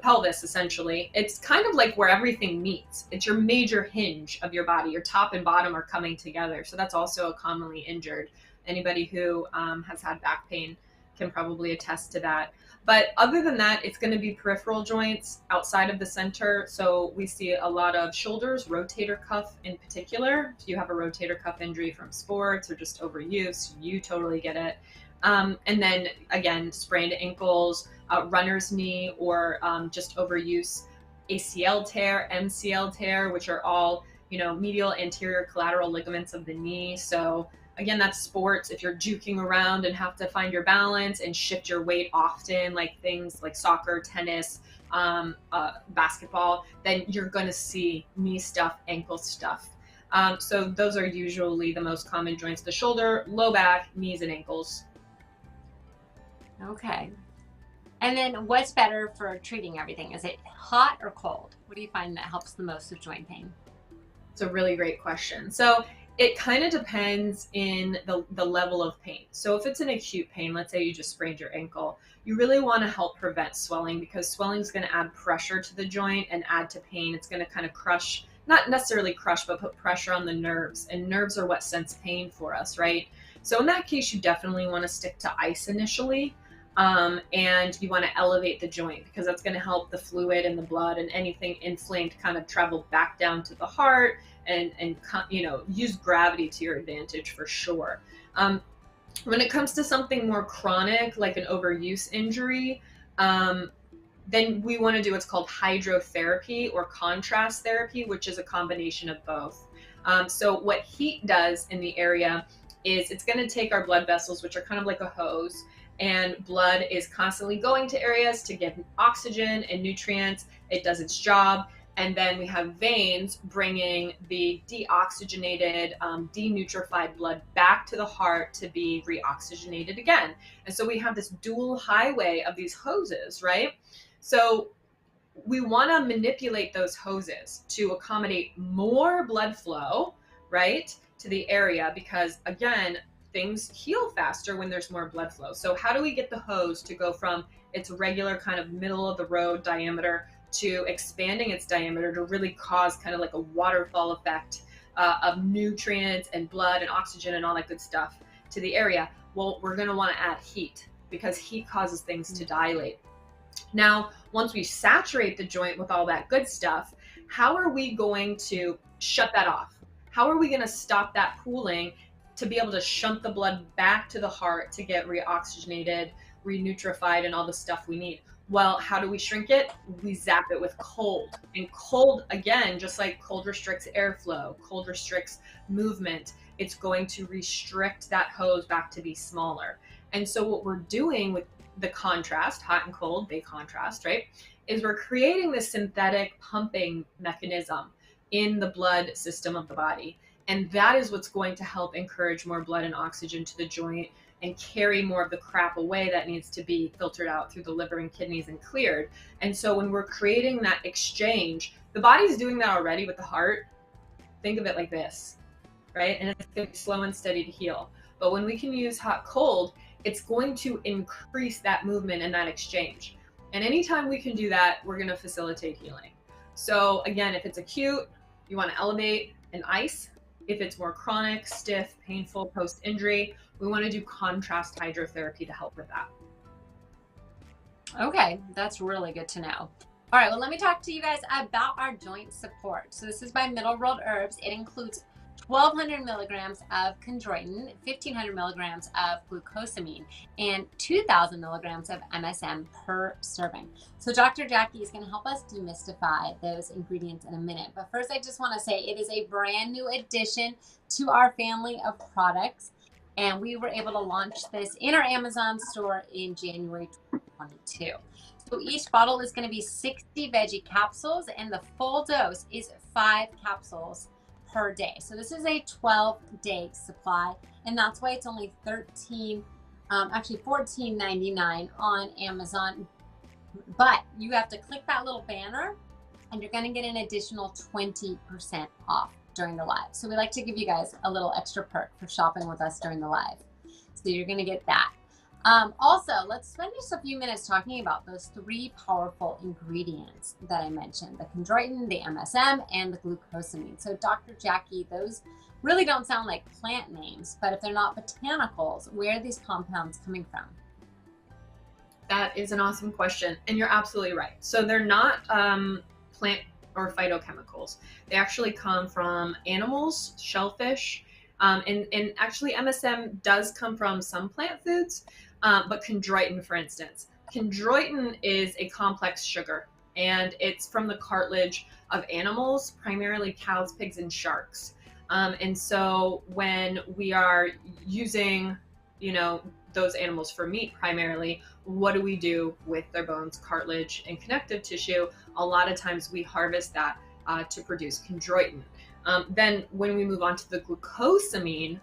pelvis, essentially. It's kind of like where everything meets. It's your major hinge of your body. Your top and bottom are coming together. So that's also a commonly injured. Anybody who has had back pain can probably attest to that. But other than that, it's going to be peripheral joints outside of the center. So we see a lot of shoulders, rotator cuff in particular. If you have a rotator cuff injury from sports or just overuse, you totally get it. And then again, sprained ankles, runner's knee, or just overuse, ACL tear, MCL tear, which are all, medial anterior collateral ligaments of the knee. So again, that's sports. If you're juking around and have to find your balance and shift your weight often, like things like soccer, tennis, basketball, then you're going to see knee stuff, ankle stuff. So those are usually the most common joints: the shoulder, low back, knees, and ankles. Okay. And then what's better for treating everything? Is it hot or cold? What do you find that helps the most with joint pain? It's a really great question. So it kind of depends in the level of pain. So if it's an acute pain, let's say you just sprained your ankle, you really want to help prevent swelling, because swelling is going to add pressure to the joint and add to pain. It's going to kind of crush, not necessarily crush, but put pressure on the nerves. And nerves are what sense pain for us, right? So in that case, you definitely want to stick to ice initially. And you want to elevate the joint, because that's going to help the fluid and the blood and anything inflamed kind of travel back down to the heart and use gravity to your advantage for sure. When it comes to something more chronic, like an overuse injury, Then we want to do what's called hydrotherapy or contrast therapy, which is a combination of both. So what heat does in the area is it's going to take our blood vessels, which are kind of like a hose, and blood is constantly going to areas to get oxygen and nutrients. It does its job. And then we have veins bringing the deoxygenated, denutrified blood back to the heart to be reoxygenated again. And so we have this dual highway of these hoses, right? So we want to manipulate those hoses to accommodate more blood flow, right, to the area, because again, things heal faster when there's more blood flow. So how do we get the hose to go from its regular kind of middle of the road diameter to expanding its diameter to really cause kind of like a waterfall effect of nutrients and blood and oxygen and all that good stuff to the area? Well, we're going to want to add heat, because heat causes things to dilate. Now, once we saturate the joint with all that good stuff, how are we going to shut that off? How are we going to stop that pooling to be able to shunt the blood back to the heart to get reoxygenated, renutrified, and all the stuff we need? Well, how do we shrink it? We zap it with cold. And cold, again, just like cold restricts airflow, cold restricts movement, it's going to restrict that hose back to be smaller. And so what we're doing with the contrast, hot and cold, they contrast, right, is we're creating this synthetic pumping mechanism in the blood system of the body. And that is what's going to help encourage more blood and oxygen to the joint and carry more of the crap away that needs to be filtered out through the liver and kidneys and cleared. And so when we're creating that exchange, the body's doing that already with the heart. Think of it like this, right? And it's going to be slow and steady to heal. But when we can use hot cold, it's going to increase that movement and that exchange. And anytime we can do that, we're going to facilitate healing. So again, if it's acute, you want to elevate and ice. If it's more chronic, stiff, painful, post-injury, we want to do contrast hydrotherapy to help with that. Okay, that's really good to know. All right, well, let me talk to you guys about our joint support. So this is by Middle World Herbs. It includes 1,200 milligrams of chondroitin, 1,500 milligrams of glucosamine, and 2,000 milligrams of MSM per serving. So Dr. Jacquie is going to help us demystify those ingredients in a minute. But first, I just want to say it is a brand new addition to our family of products. And we were able to launch this in our Amazon store in January 2022. So each bottle is going to be 60 veggie capsules, and the full dose is 5 capsules per day. So this is a 12-day supply, and that's why it's only $14.99 on Amazon. But you have to click that little banner, and you're going to get an additional 20% off during the live. So we like to give you guys a little extra perk for shopping with us during the live. So you're going to get that. Also, let's spend just a few minutes talking about those 3 powerful ingredients that I mentioned, the chondroitin, the MSM, and the glucosamine. So Dr. Jacquie, those really don't sound like plant names, but if they're not botanicals, where are these compounds coming from? That is an awesome question. And you're absolutely right. So they're not plant or phytochemicals. They actually come from animals, shellfish, and actually MSM does come from some plant foods, but chondroitin, for instance. Chondroitin is a complex sugar, and it's from the cartilage of animals, primarily cows, pigs, and sharks. And so when we are using, those animals for meat primarily, what do we do with their bones, cartilage, and connective tissue? A lot of times we harvest that to produce chondroitin. Then when we move on to the glucosamine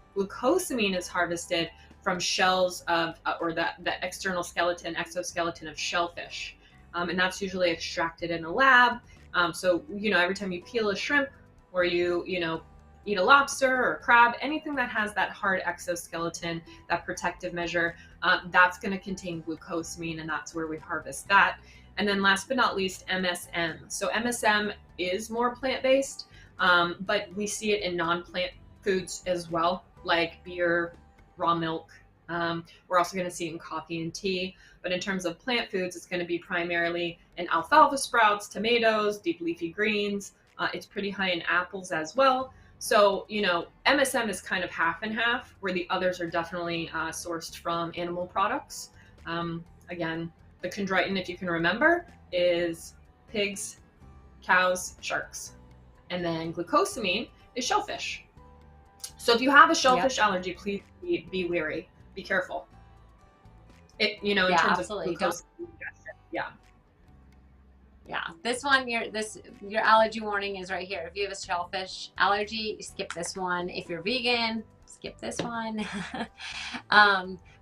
is harvested from shells of, or the external skeleton, exoskeleton of shellfish. And that's usually extracted in a lab. So, every time you peel a shrimp or you eat a lobster or a crab, anything that has that hard exoskeleton, that protective measure, that's going to contain glucosamine, and that's where we harvest that. And then last but not least, MSM. So MSM is more plant-based, but we see it in non-plant foods as well, like beer, raw milk. We're also going to see it in coffee and tea. But in terms of plant foods, it's going to be primarily in alfalfa sprouts, tomatoes, deep leafy greens. It's pretty high in apples as well. So, MSM is kind of half and half, where the others are definitely sourced from animal products. Again, The chondroitin, if you can remember, is pigs, cows, sharks. And then glucosamine is shellfish. So if you have a shellfish allergy, please be wary. Be careful. In terms absolutely. of glucosamine ingestion. Yeah. Yeah, this one, your allergy warning is right here. If you have a shellfish allergy, skip this one. If you're vegan, skip this one.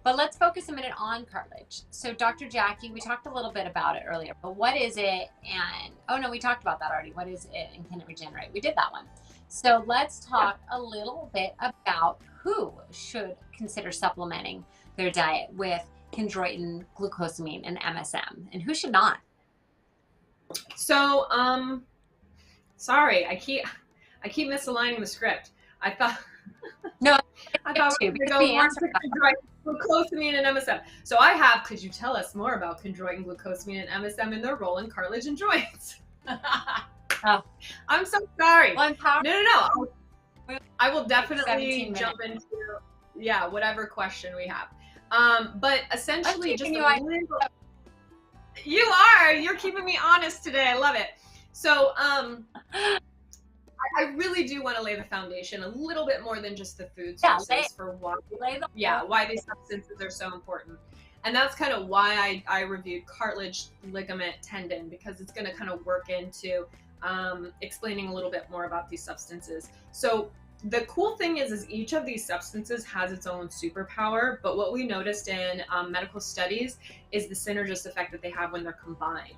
But let's focus a minute on cartilage. So Dr. Jackie, we talked a little bit about it earlier, but what is it? And, oh no, we talked about that already. What is it and can it regenerate? We did that one. So let's talk a little bit about who should consider supplementing their diet with chondroitin, glucosamine, and MSM, and who should not. So, sorry, I keep misaligning the script. I thought no, I thought we were going to go more into chondroitin, glucosamine, and MSM. So I have. Could you tell us more about chondroitin, glucosamine, and MSM and their role in cartilage and joints? Oh, I'm so sorry. Well, No. I will definitely jump into whatever question we have. But essentially, just you're keeping me honest today. I love it. So, I really do want to lay the foundation a little bit more than just the food sources for why these substances are so important. And that's kind of why I reviewed cartilage, ligament, tendon, because it's going to kind of work into explaining a little bit more about these substances. So the cool thing is each of these substances has its own superpower, but what we noticed in medical studies is the synergist effect that they have when they're combined.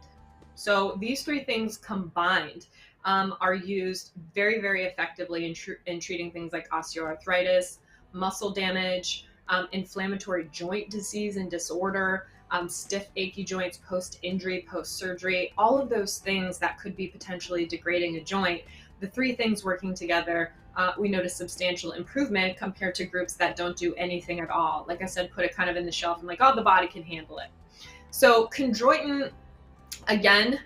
So these three things combined are used very, very effectively in treating things like osteoarthritis, muscle damage, inflammatory joint disease and disorder, stiff, achy joints, post-injury, post-surgery, all of those things that could be potentially degrading a joint. The three things working together, we notice substantial improvement compared to groups that don't do anything at all. Like I said, put it kind of in the shelf and like, oh, the body can handle it. So chondroitin, again,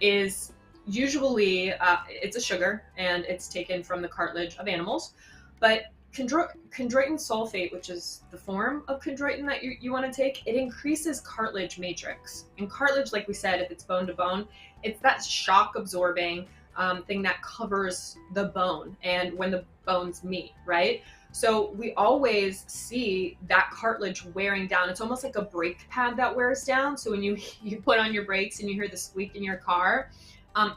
is usually, it's a sugar and it's taken from the cartilage of animals, but chondroitin sulfate, which is the form of chondroitin that you want to take, it increases cartilage matrix. And cartilage, like we said, if it's bone to bone, it's that shock absorbing thing that covers the bone and when the bones meet, right? So we always see that cartilage wearing down. It's almost like a brake pad that wears down. So when you put on your brakes and you hear the squeak in your car,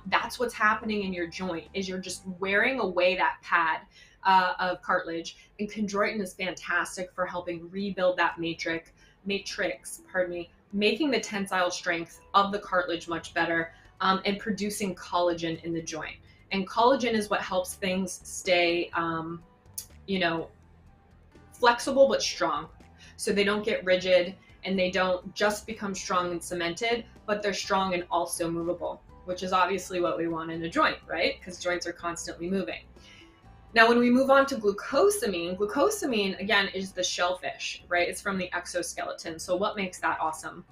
that's what's happening in your joint, is you're just wearing away that pad of cartilage. And chondroitin is fantastic for helping rebuild that matrix, making the tensile strength of the cartilage much better, and producing collagen in the joint. And collagen is what helps things stay, flexible but strong. So they don't get rigid and they don't just become strong and cemented, but they're strong and also movable, which is obviously what we want in a joint, right? Because joints are constantly moving. Now, when we move on to glucosamine, again, is the shellfish, right? It's from the exoskeleton. So what makes that awesome?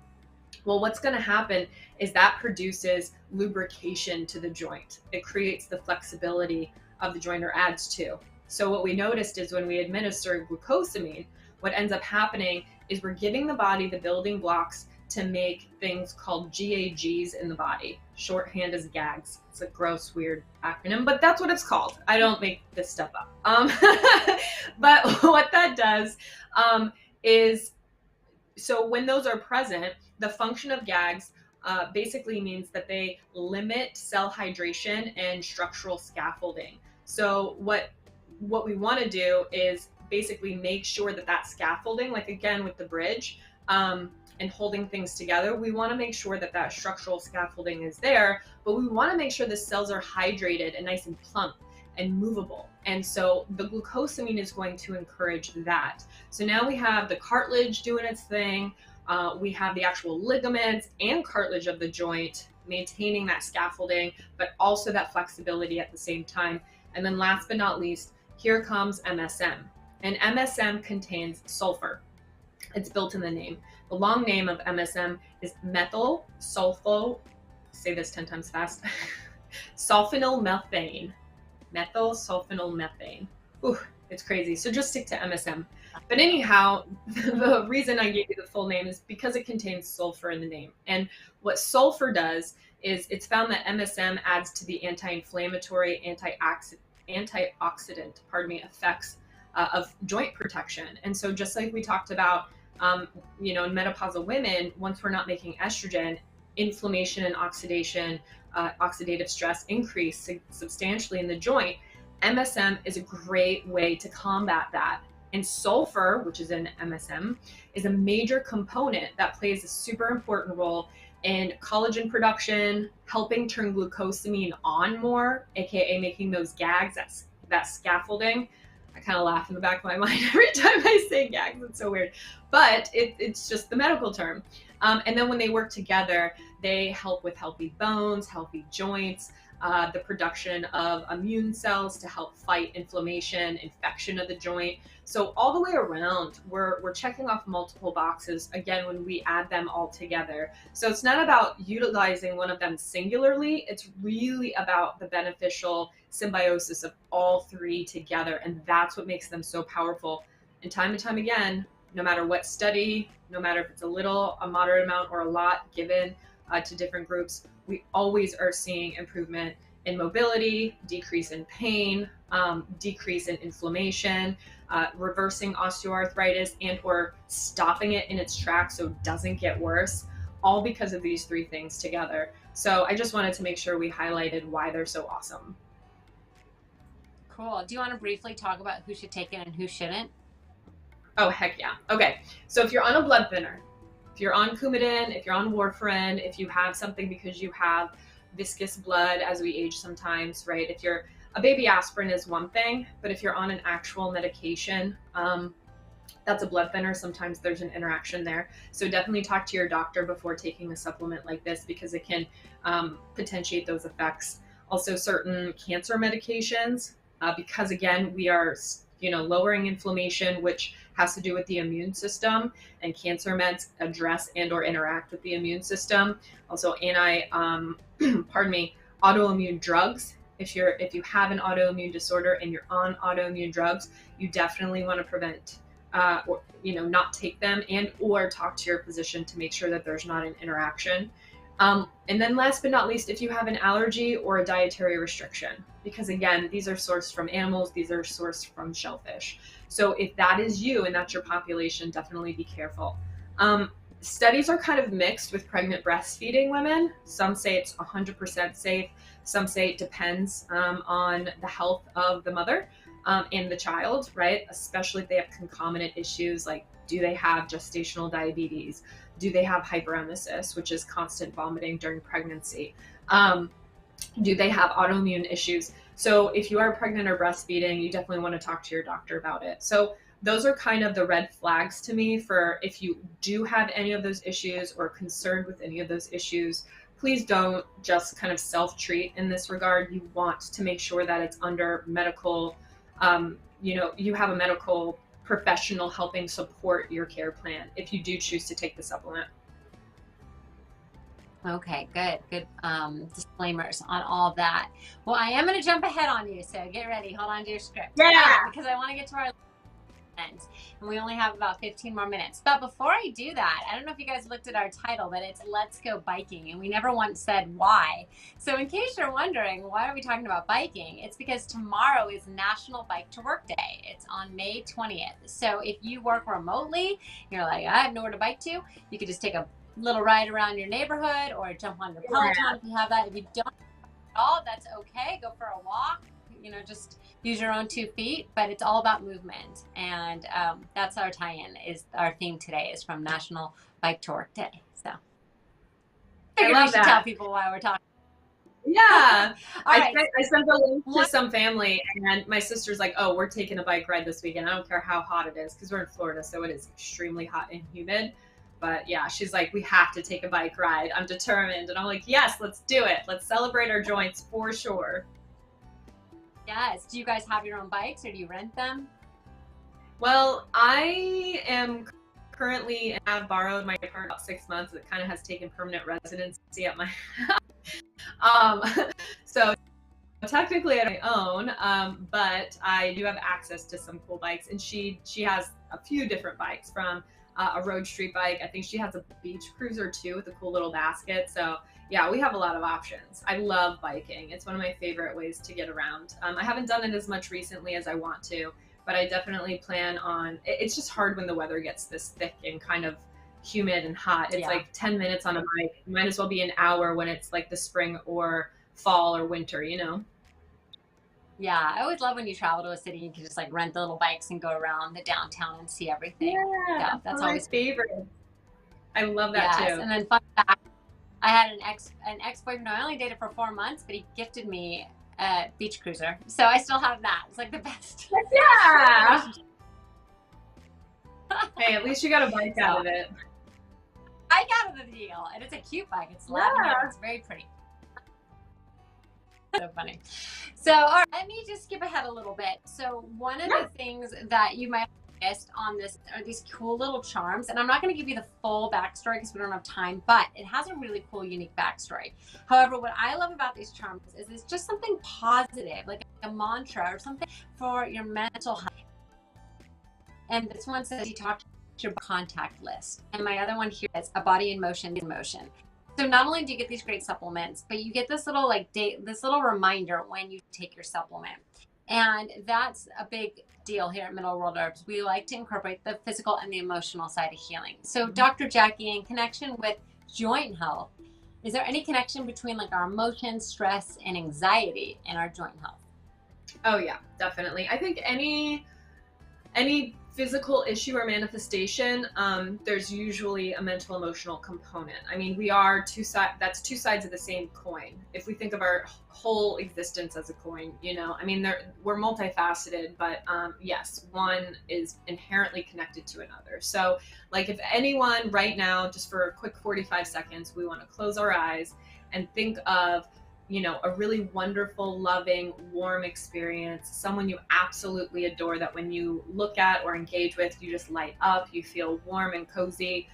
Well, what's going to happen is that produces lubrication to the joint. It creates the flexibility of the joint, or adds to. So what we noticed is when we administer glucosamine, what ends up happening is we're giving the body the building blocks to make things called GAGs in the body. Shorthand is gags. It's a gross, weird acronym, but that's what it's called. I don't make this stuff up. But what that does is, so when those are present, the function of gags basically means that they limit cell hydration and structural scaffolding. So what we want to do is basically make sure that scaffolding, like again with the bridge, and holding things together, we want to make sure that structural scaffolding is there, but we want to make sure the cells are hydrated and nice and plump and movable. And so the glucosamine is going to encourage that. So now we have the cartilage doing its thing. We have the actual ligaments and cartilage of the joint maintaining that scaffolding, but also that flexibility at the same time. And then last but not least, here comes MSM. And MSM contains sulfur. It's built in the name. The long name of MSM is methyl sulfo, say this 10 times fast, sulfonylmethane. Methyl sulfonylmethane. Ooh, It's crazy. So just stick to MSM. But anyhow, the reason I gave you the full name is because it contains sulfur in the name. And what sulfur does is it's found that MSM adds to the anti-inflammatory, antioxidant, effects of joint protection. And so just like we talked about, in menopausal women, once we're not making estrogen, inflammation and oxidative stress increase substantially in the joint. MSM is a great way to combat that. And sulfur, which is in MSM, is a major component that plays a super important role in collagen production, helping turn glucosamine on more, aka making those gags, that scaffolding. I kind of laugh in the back of my mind every time I say gags. It's so weird, but it's just the medical term. And then when they work together, they help with healthy bones, healthy joints, the production of immune cells to help fight inflammation, infection of the joint. So all the way around, we're checking off multiple boxes, again, when we add them all together. So it's not about utilizing one of them singularly, it's really about the beneficial symbiosis of all three together, and that's what makes them so powerful. And time again, no matter what study, no matter if it's a little, a moderate amount, or a lot given to different groups, we always are seeing improvement in mobility, decrease in pain, decrease in inflammation, reversing osteoarthritis, and or stopping it in its tracks so it doesn't get worse, all because of these three things together. So I just wanted to make sure we highlighted why they're so awesome. Cool. Do you want to briefly talk about who should take it and who shouldn't? Oh, heck yeah. Okay. So if you're on a blood thinner, if you're on Coumadin, if you're on warfarin, if you have something because you have viscous blood as we age sometimes, right? If you're a baby aspirin is one thing, but if you're on an actual medication, that's a blood thinner. Sometimes there's an interaction there. So definitely talk to your doctor before taking a supplement like this because it can potentiate those effects. Also certain cancer medications, because again, we are lowering inflammation, which has to do with the immune system, and cancer meds address and or interact with the immune system. Also autoimmune drugs. If you have an autoimmune disorder and you're on autoimmune drugs, you definitely want to prevent or not take them, and or talk to your physician to make sure that there's not an interaction. And then last but not least, if you have an allergy or a dietary restriction, because again, these are sourced from animals, these are sourced from shellfish. So if that is you and that's your population, definitely be careful. Studies are kind of mixed with pregnant breastfeeding women. Some say it's 100% safe. Some say it depends on the health of the mother and the child, right? Especially if they have concomitant issues like, do they have gestational diabetes? Do they have hyperemesis, which is constant vomiting during pregnancy? Do they have autoimmune issues? So if you are pregnant or breastfeeding, you definitely want to talk to your doctor about it. So those are kind of the red flags to me for if you do have any of those issues or concerned with any of those issues. Please don't just kind of self-treat in this regard. You want to make sure that it's under medical, you have a medical professional helping support your care plan if you do choose to take the supplement. Okay, good disclaimers on all of that. Well, I am going to jump ahead on you, so get ready. Hold on to your script. Yeah. Because I want to get to our end, and we only have about 15 more minutes. But before I do that, I don't know if you guys looked at our title, but it's Let's Go Biking, and we never once said why. So in case you're wondering, why are we talking about biking? It's because tomorrow is National Bike to Work Day. It's on May 20th. So if you work remotely, you're like, I have nowhere to bike to, you could just take a little ride around your neighborhood or jump on your Peloton if you have that. If you don't at all, that's okay. Go for a walk, just use your own 2 feet, but it's all about movement. And that's our tie-in, is our theme today is from National Bike to Work Day. So I love that. Tell people why we're talking. Yeah. All right. I sent the link to some family, and my sister's like, oh, we're taking a bike ride this weekend. I don't care how hot it is, because we're in Florida, so it is extremely hot and humid. But yeah, she's like, we have to take a bike ride. I'm determined. And I'm like, yes, let's do it. Let's celebrate our joints for sure. Yes. Do you guys have your own bikes, or do you rent them? Well, I am currently, and I've borrowed my car for about 6 months. It kind of has taken permanent residency at my house. So technically I don't own, but I do have access to some cool bikes, and she has a few different bikes, from a road street bike. I think she has a beach cruiser too with a cool little basket. So yeah, we have a lot of options. I love biking. It's one of my favorite ways to get around. I haven't done it as much recently as I want to, but I definitely plan on. It's just hard when the weather gets this thick and kind of humid and hot. It's like 10 minutes on a bike. It might as well be an hour when it's like the spring or fall or winter, you know? Yeah, I always love when you travel to a city, you can just like rent the little bikes and go around the downtown and see everything. Yeah, So that's my always favorite. I love that too. And then fun fact, I had an ex-boyfriend I only dated for 4 months, but he gifted me a beach cruiser. So I still have that. It's like the best. Yeah. Hey, at least you got a bike out of it. I got the deal, and it's a cute bike. It's lavender. It's very pretty. So funny. So, all right, let me just skip ahead a little bit. So, one of the things that you might have missed on this are these cool little charms, and I'm not going to give you the full backstory because we don't have time, but it has a really cool, unique backstory. However, what I love about these charms is it's just something positive, like a mantra or something for your mental health. And this one says you talk to your contact list, and my other one here is a body in motion. So not only do you get these great supplements, but you get this little this little reminder when you take your supplement. And that's a big deal here at Middle World Herbs. We like to incorporate the physical and the emotional side of healing. So Dr. Jacquie, in connection with joint health, is there any connection between like our emotions, stress, and anxiety in our joint health? Oh yeah, definitely. I think any physical issue or manifestation, there's usually a mental emotional component. I mean, we are that's two sides of the same coin. If we think of our whole existence as a coin, you know, I mean, we're multifaceted, but yes, one is inherently connected to another. So like if anyone right now, just for a quick 45 seconds, we want to close our eyes and think of, you know, a really wonderful, loving, warm experience, someone you absolutely adore, that when you look at or engage with, you just light up, you feel warm and cozy.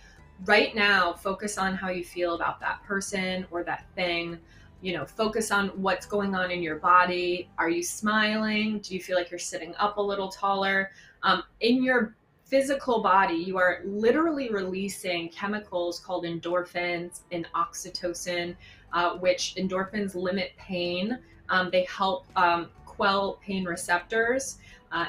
Right now, focus on how you feel about that person or that thing. You know, focus on what's going on in your body. Are you smiling? Do you feel like you're sitting up a little taller? In your physical body, you are literally releasing chemicals called endorphins and oxytocin, which endorphins limit pain. They help quell pain receptors.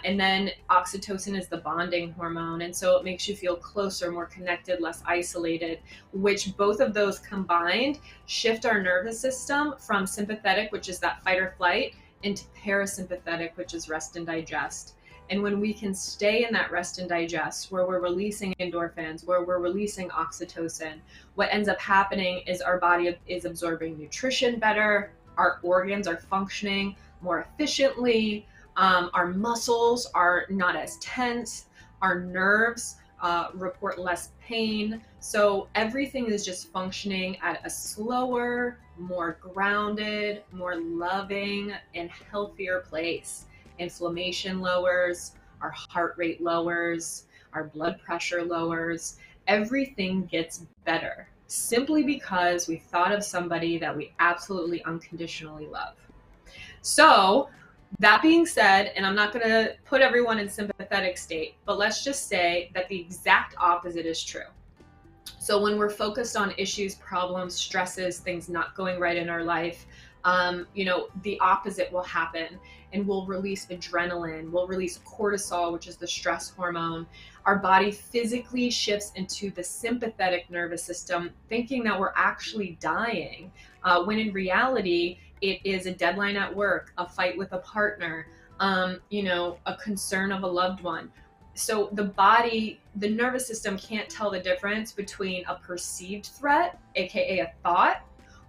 And then oxytocin is the bonding hormone. And so it makes you feel closer, more connected, less isolated, which both of those combined shift our nervous system from sympathetic, which is that fight or flight, into parasympathetic, which is rest and digest. And when we can stay in that rest and digest, where we're releasing endorphins, where we're releasing oxytocin, what ends up happening is our body is absorbing nutrition better, our organs are functioning more efficiently, our muscles are not as tense, our nerves report less pain. So everything is just functioning at a slower, more grounded, more loving, and healthier place. Inflammation lowers, our heart rate lowers, our blood pressure lowers. Everything gets better simply because we thought of somebody that we absolutely unconditionally love. So that being said, and I'm not going to put everyone in sympathetic state, but let's just say that the exact opposite is true. So when we're focused on issues, problems, stresses, things not going right in our life, you know, the opposite will happen, and we'll release adrenaline, we'll release cortisol, which is the stress hormone. Our body physically shifts into the sympathetic nervous system, thinking that we're actually dying, when in reality, it is a deadline at work, a fight with a partner, you know, a concern of a loved one. So the body, the nervous system can't tell the difference between a perceived threat, aka a thought,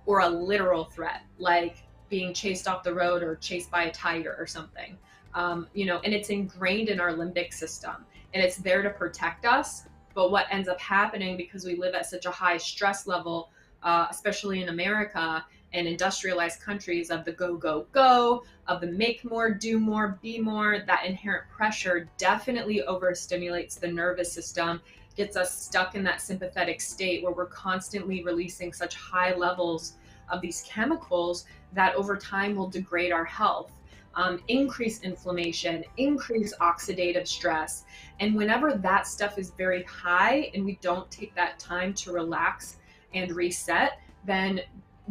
or a literal threat, like being chased off the road or chased by a tiger or something. You know, and it's ingrained in our limbic system, and it's there to protect us. But what ends up happening, because we live at such a high stress level, especially in America and industrialized countries, of the go, go, go, of the make more, do more, be more, that inherent pressure definitely overstimulates the nervous system, gets us stuck in that sympathetic state where we're constantly releasing such high levels of these chemicals that over time will degrade our health, increase inflammation, increase oxidative stress. And whenever that stuff is very high and we don't take that time to relax and reset, then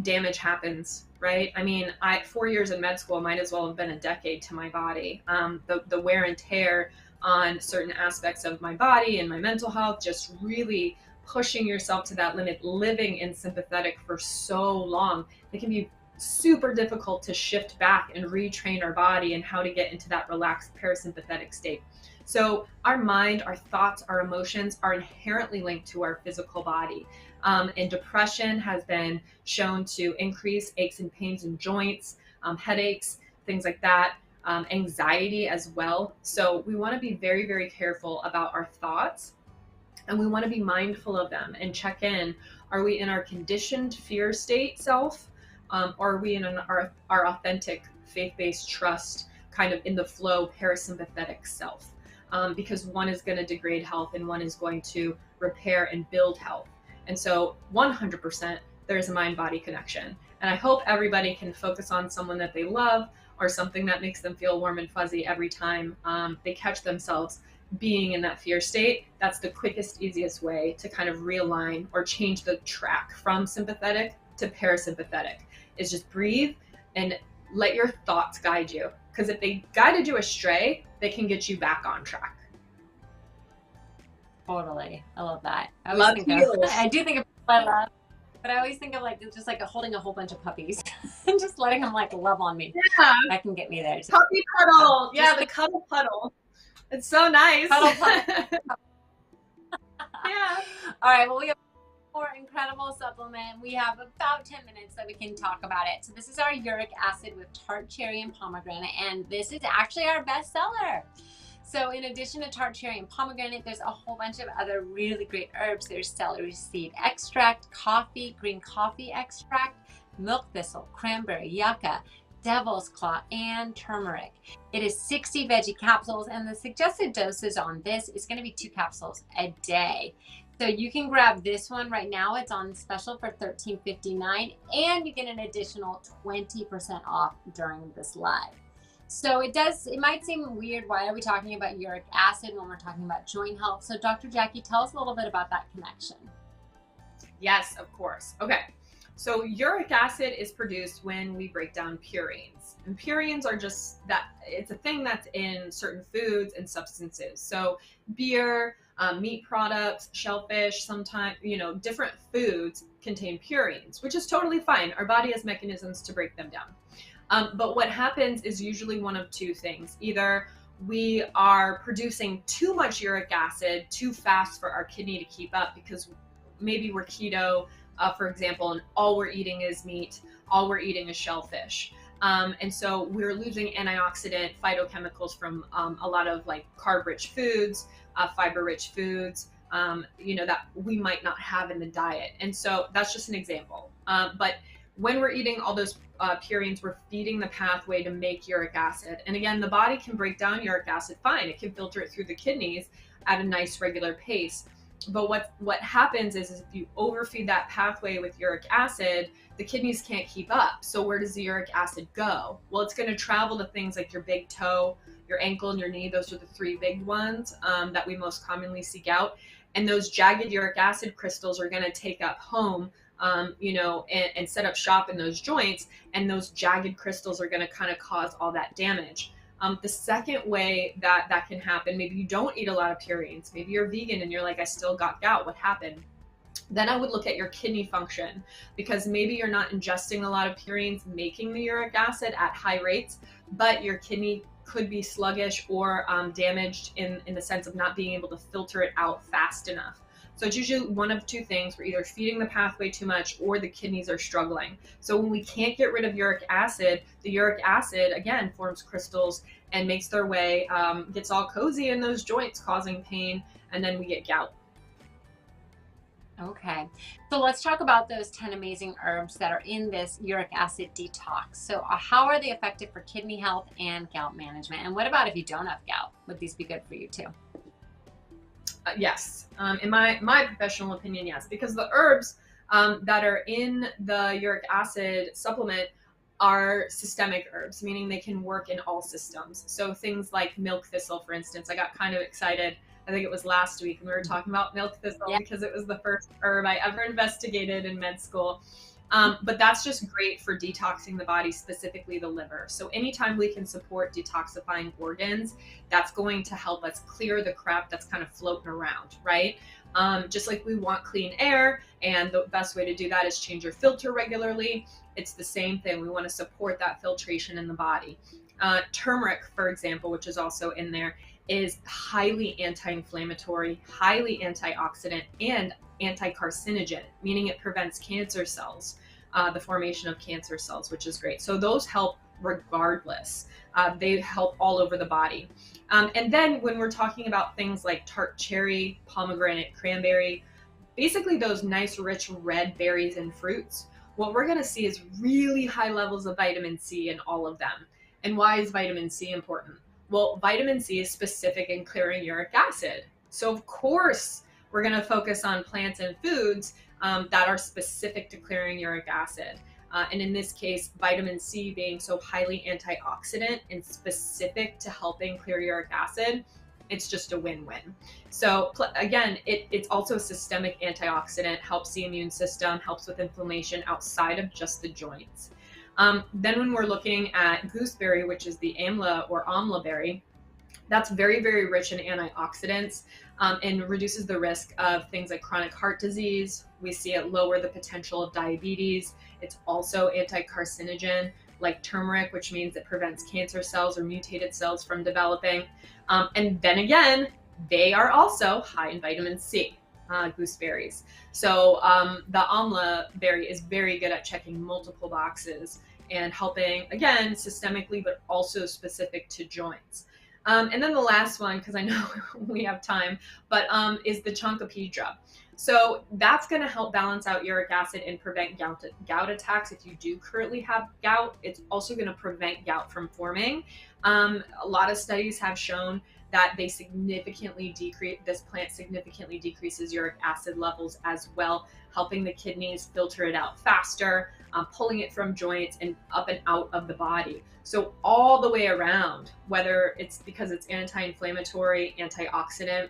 damage happens, right? I mean, 4 years in med school might as well have been a decade to my body. The wear and tear on certain aspects of my body and my mental health, just really pushing yourself to that limit, living in sympathetic for so long, it can be super difficult to shift back and retrain our body and how to get into that relaxed parasympathetic state. So our mind, our thoughts, our emotions are inherently linked to our physical body. And depression has been shown to increase aches and pains in joints, headaches, things like that, anxiety as well. So we want to be very, very careful about our thoughts, and we want to be mindful of them and check in. Are we in our conditioned fear state self? Or are we in our authentic faith-based trust, kind of in the flow parasympathetic self? Because one is going to degrade health and one is going to repair and build health. And so 100% there's a mind-body connection. And I hope everybody can focus on someone that they love or something that makes them feel warm and fuzzy every time they catch themselves being in that fear state. That's the quickest, easiest way to kind of realign or change the track from sympathetic to parasympathetic, is just breathe and let your thoughts guide you. Because if they guided you astray, they can get you back on track. Totally. I love that. I do think of love, but I always think of like just like holding a whole bunch of puppies and just letting them like love on me. Yeah. That can get me there. Puppy cuddle. Yeah, the cuddle puddle. It's so nice. Cuddle puddle. Yeah. All right. Well, we have more incredible supplement. We have about 10 minutes that we can talk about it. So this is our uric acid with tart cherry and pomegranate, and this is actually our best seller. So in addition to tart cherry and pomegranate, there's a whole bunch of other really great herbs. There's celery seed extract, coffee, green coffee extract, milk thistle, cranberry, yucca, devil's claw, and turmeric. It is 60 veggie capsules, and the suggested doses on this is going to be 2 capsules a day. So you can grab this one right now. It's on special for $13.59, and you get an additional 20% off during this live. So it might seem weird. Why are we talking about uric acid when we're talking about joint health? So Dr. Jacquie, tell us a little bit about that connection. Yes, of course. Okay. So uric acid is produced when we break down purines. And purines are just that, it's a thing that's in certain foods and substances. So beer, meat products, shellfish, sometimes, different foods contain purines, which is totally fine. Our body has mechanisms to break them down. But what happens is usually one of two things. Either we are producing too much uric acid too fast for our kidney to keep up, because maybe we're keto, for example, and all we're eating is meat, all we're eating is shellfish. And so we're losing antioxidant phytochemicals from a lot of like carb-rich foods, fiber-rich foods, that we might not have in the diet. And so that's just an example. But when we're eating all those purines, we're feeding the pathway to make uric acid. And again, the body can break down uric acid fine. It can filter it through the kidneys at a nice regular pace. But what happens is if you overfeed that pathway with uric acid, the kidneys can't keep up. So where does the uric acid go? Well, it's going to travel to things like your big toe, your ankle, and your knee. Those are the 3 big ones that we most commonly see gout. And those jagged uric acid crystals are going to take up home, and set up shop in those joints. And those jagged crystals are going to kind of cause all that damage. The second way that can happen, maybe you don't eat a lot of purines, maybe you're vegan and you're like, I still got gout, what happened? Then I would look at your kidney function, because maybe you're not ingesting a lot of purines making the uric acid at high rates, but your kidney could be sluggish or damaged in the sense of not being able to filter it out fast enough. So it's usually one of 2 things. We're either feeding the pathway too much or the kidneys are struggling. So when we can't get rid of uric acid, the uric acid, again, forms crystals and makes their way, gets all cozy in those joints, causing pain, and then we get gout. Okay, so let's talk about those 10 amazing herbs that are in this uric acid detox. So how are they effective for kidney health and gout management? And what about if you don't have gout? Would these be good for you too? Yes, in my professional opinion, yes, because the herbs that are in the uric acid supplement are systemic herbs, meaning they can work in all systems. So things like milk thistle, for instance. I got kind of excited. I think it was last week, and we were talking about milk thistle because it was the first herb I ever investigated in med school. But that's just great for detoxing the body, specifically the liver. So anytime we can support detoxifying organs, that's going to help us clear the crap that's kind of floating around, right? Just like we want clean air, and the best way to do that is change your filter regularly. It's the same thing. We want to support that filtration in the body. Turmeric, for example, which is also in there, is highly anti-inflammatory, highly antioxidant, and anti-carcinogen, meaning it prevents cancer cells, the formation of cancer cells, which is great. So those help regardless. They help all over the body. And then when we're talking about things like tart cherry, pomegranate, cranberry, basically those nice rich red berries and fruits, what we're going to see is really high levels of vitamin C in all of them. And why is vitamin C important? Well, vitamin C is specific in clearing uric acid. So of course, we're going to focus on plants and foods that are specific to clearing uric acid. And in this case, vitamin C being so highly antioxidant and specific to helping clear uric acid, it's just a win-win. So again, it's also a systemic antioxidant, helps the immune system, helps with inflammation outside of just the joints. Then when we're looking at gooseberry, which is the amla or amla berry, that's very, very rich in antioxidants and reduces the risk of things like chronic heart disease. We see it lower the potential of diabetes. It's also anti-carcinogen, like turmeric, which means it prevents cancer cells or mutated cells from developing. And then again, they are also high in vitamin C, gooseberries. So the amla berry is very good at checking multiple boxes and helping, again, systemically, but also specific to joints. And then the last one, because I know we have time, but is the Chancapedra. So that's going to help balance out uric acid and prevent gout attacks. If you do currently have gout, it's also going to prevent gout from forming. A lot of studies have shown that they this plant significantly decreases uric acid levels as well, helping the kidneys filter it out faster, pulling it from joints and up and out of the body. So all the way around, whether it's because it's anti-inflammatory, antioxidant,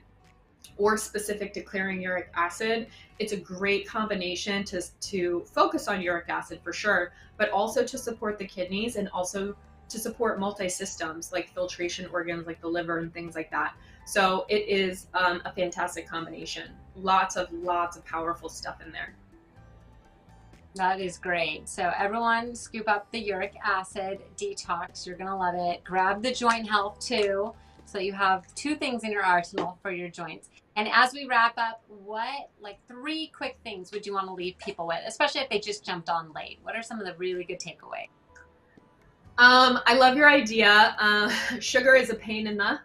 or specific to clearing uric acid, it's a great combination to focus on uric acid for sure, but also to support the kidneys and also to support multi-systems like filtration organs like the liver and things like that. So it is a fantastic combination. Lots of powerful stuff in there. That is great. So everyone scoop up the uric acid detox. You're going to love it. Grab the joint health too. So you have two things in your arsenal for your joints. And as we wrap up, what, like 3 quick things would you want to leave people with, especially if they just jumped on late? What are some of the really good takeaways? I love your idea. Sugar is a pain in the.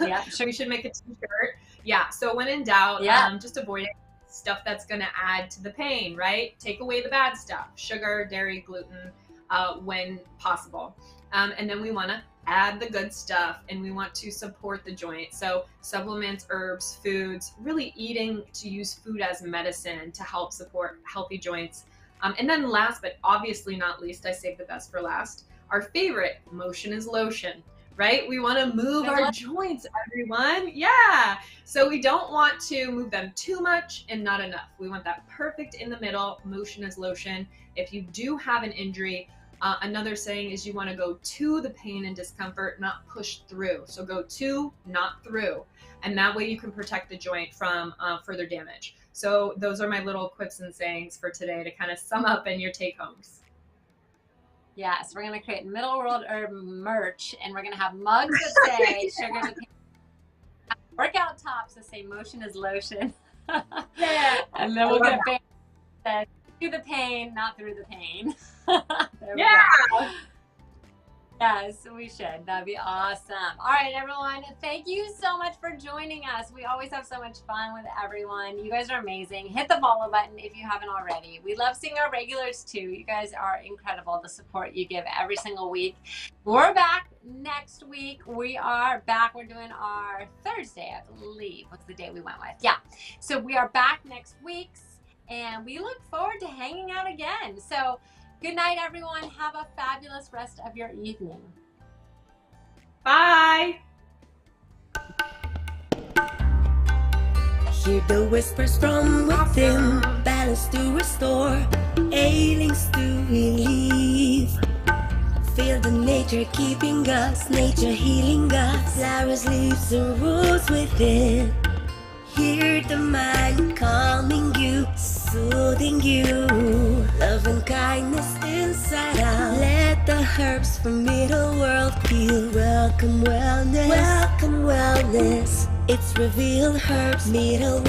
Yeah, sure. We should make a t-shirt. Yeah. So when in doubt, just avoid stuff that's going to add to the pain, right? Take away the bad stuff, sugar, dairy, gluten, when possible. And then we want to add the good stuff, and we want to support the joint. So supplements, herbs, foods, really eating to use food as medicine to help support healthy joints. And then last, but obviously not least, I saved the best for last, our favorite, motion is lotion, right? We want to move our joints, everyone. Yeah. So we don't want to move them too much and not enough. We want that perfect in the middle. Motion is lotion. If you do have an injury, another saying is you want to go to the pain and discomfort, not push through. So go to, not through. And that way you can protect the joint from further damage. So those are my little quips and sayings for today to kind of sum up in your take homes. Yes, we're going to create Middle World Herb merch, and we're going to have mugs that say sugar to pain, workout tops that say motion is lotion. Yeah. And then we'll get a band that says through the pain, not through the pain. Yeah. Yes, we should. That'd be awesome. All right, everyone. Thank you so much for joining us. We always have so much fun with everyone. You guys are amazing. Hit the follow button if you haven't already. We love seeing our regulars too. You guys are incredible, the support you give every single week. We're back next week. We are back. We're doing our Thursday, I believe. What's the day we went with? Yeah. So we are back next week. and we look forward to hanging out again. So good night, everyone. Have a fabulous rest of your evening. Bye. Hear the whispers from within, balance to restore, ailings to relieve. Feel the nature keeping us, nature healing us. Flowers, leaves, and roots within. Hear the mind calming you, soothing you. Love and kindness inside out. Let the herbs from middle world heal. Welcome wellness, welcome wellness. It's revealed herbs, middle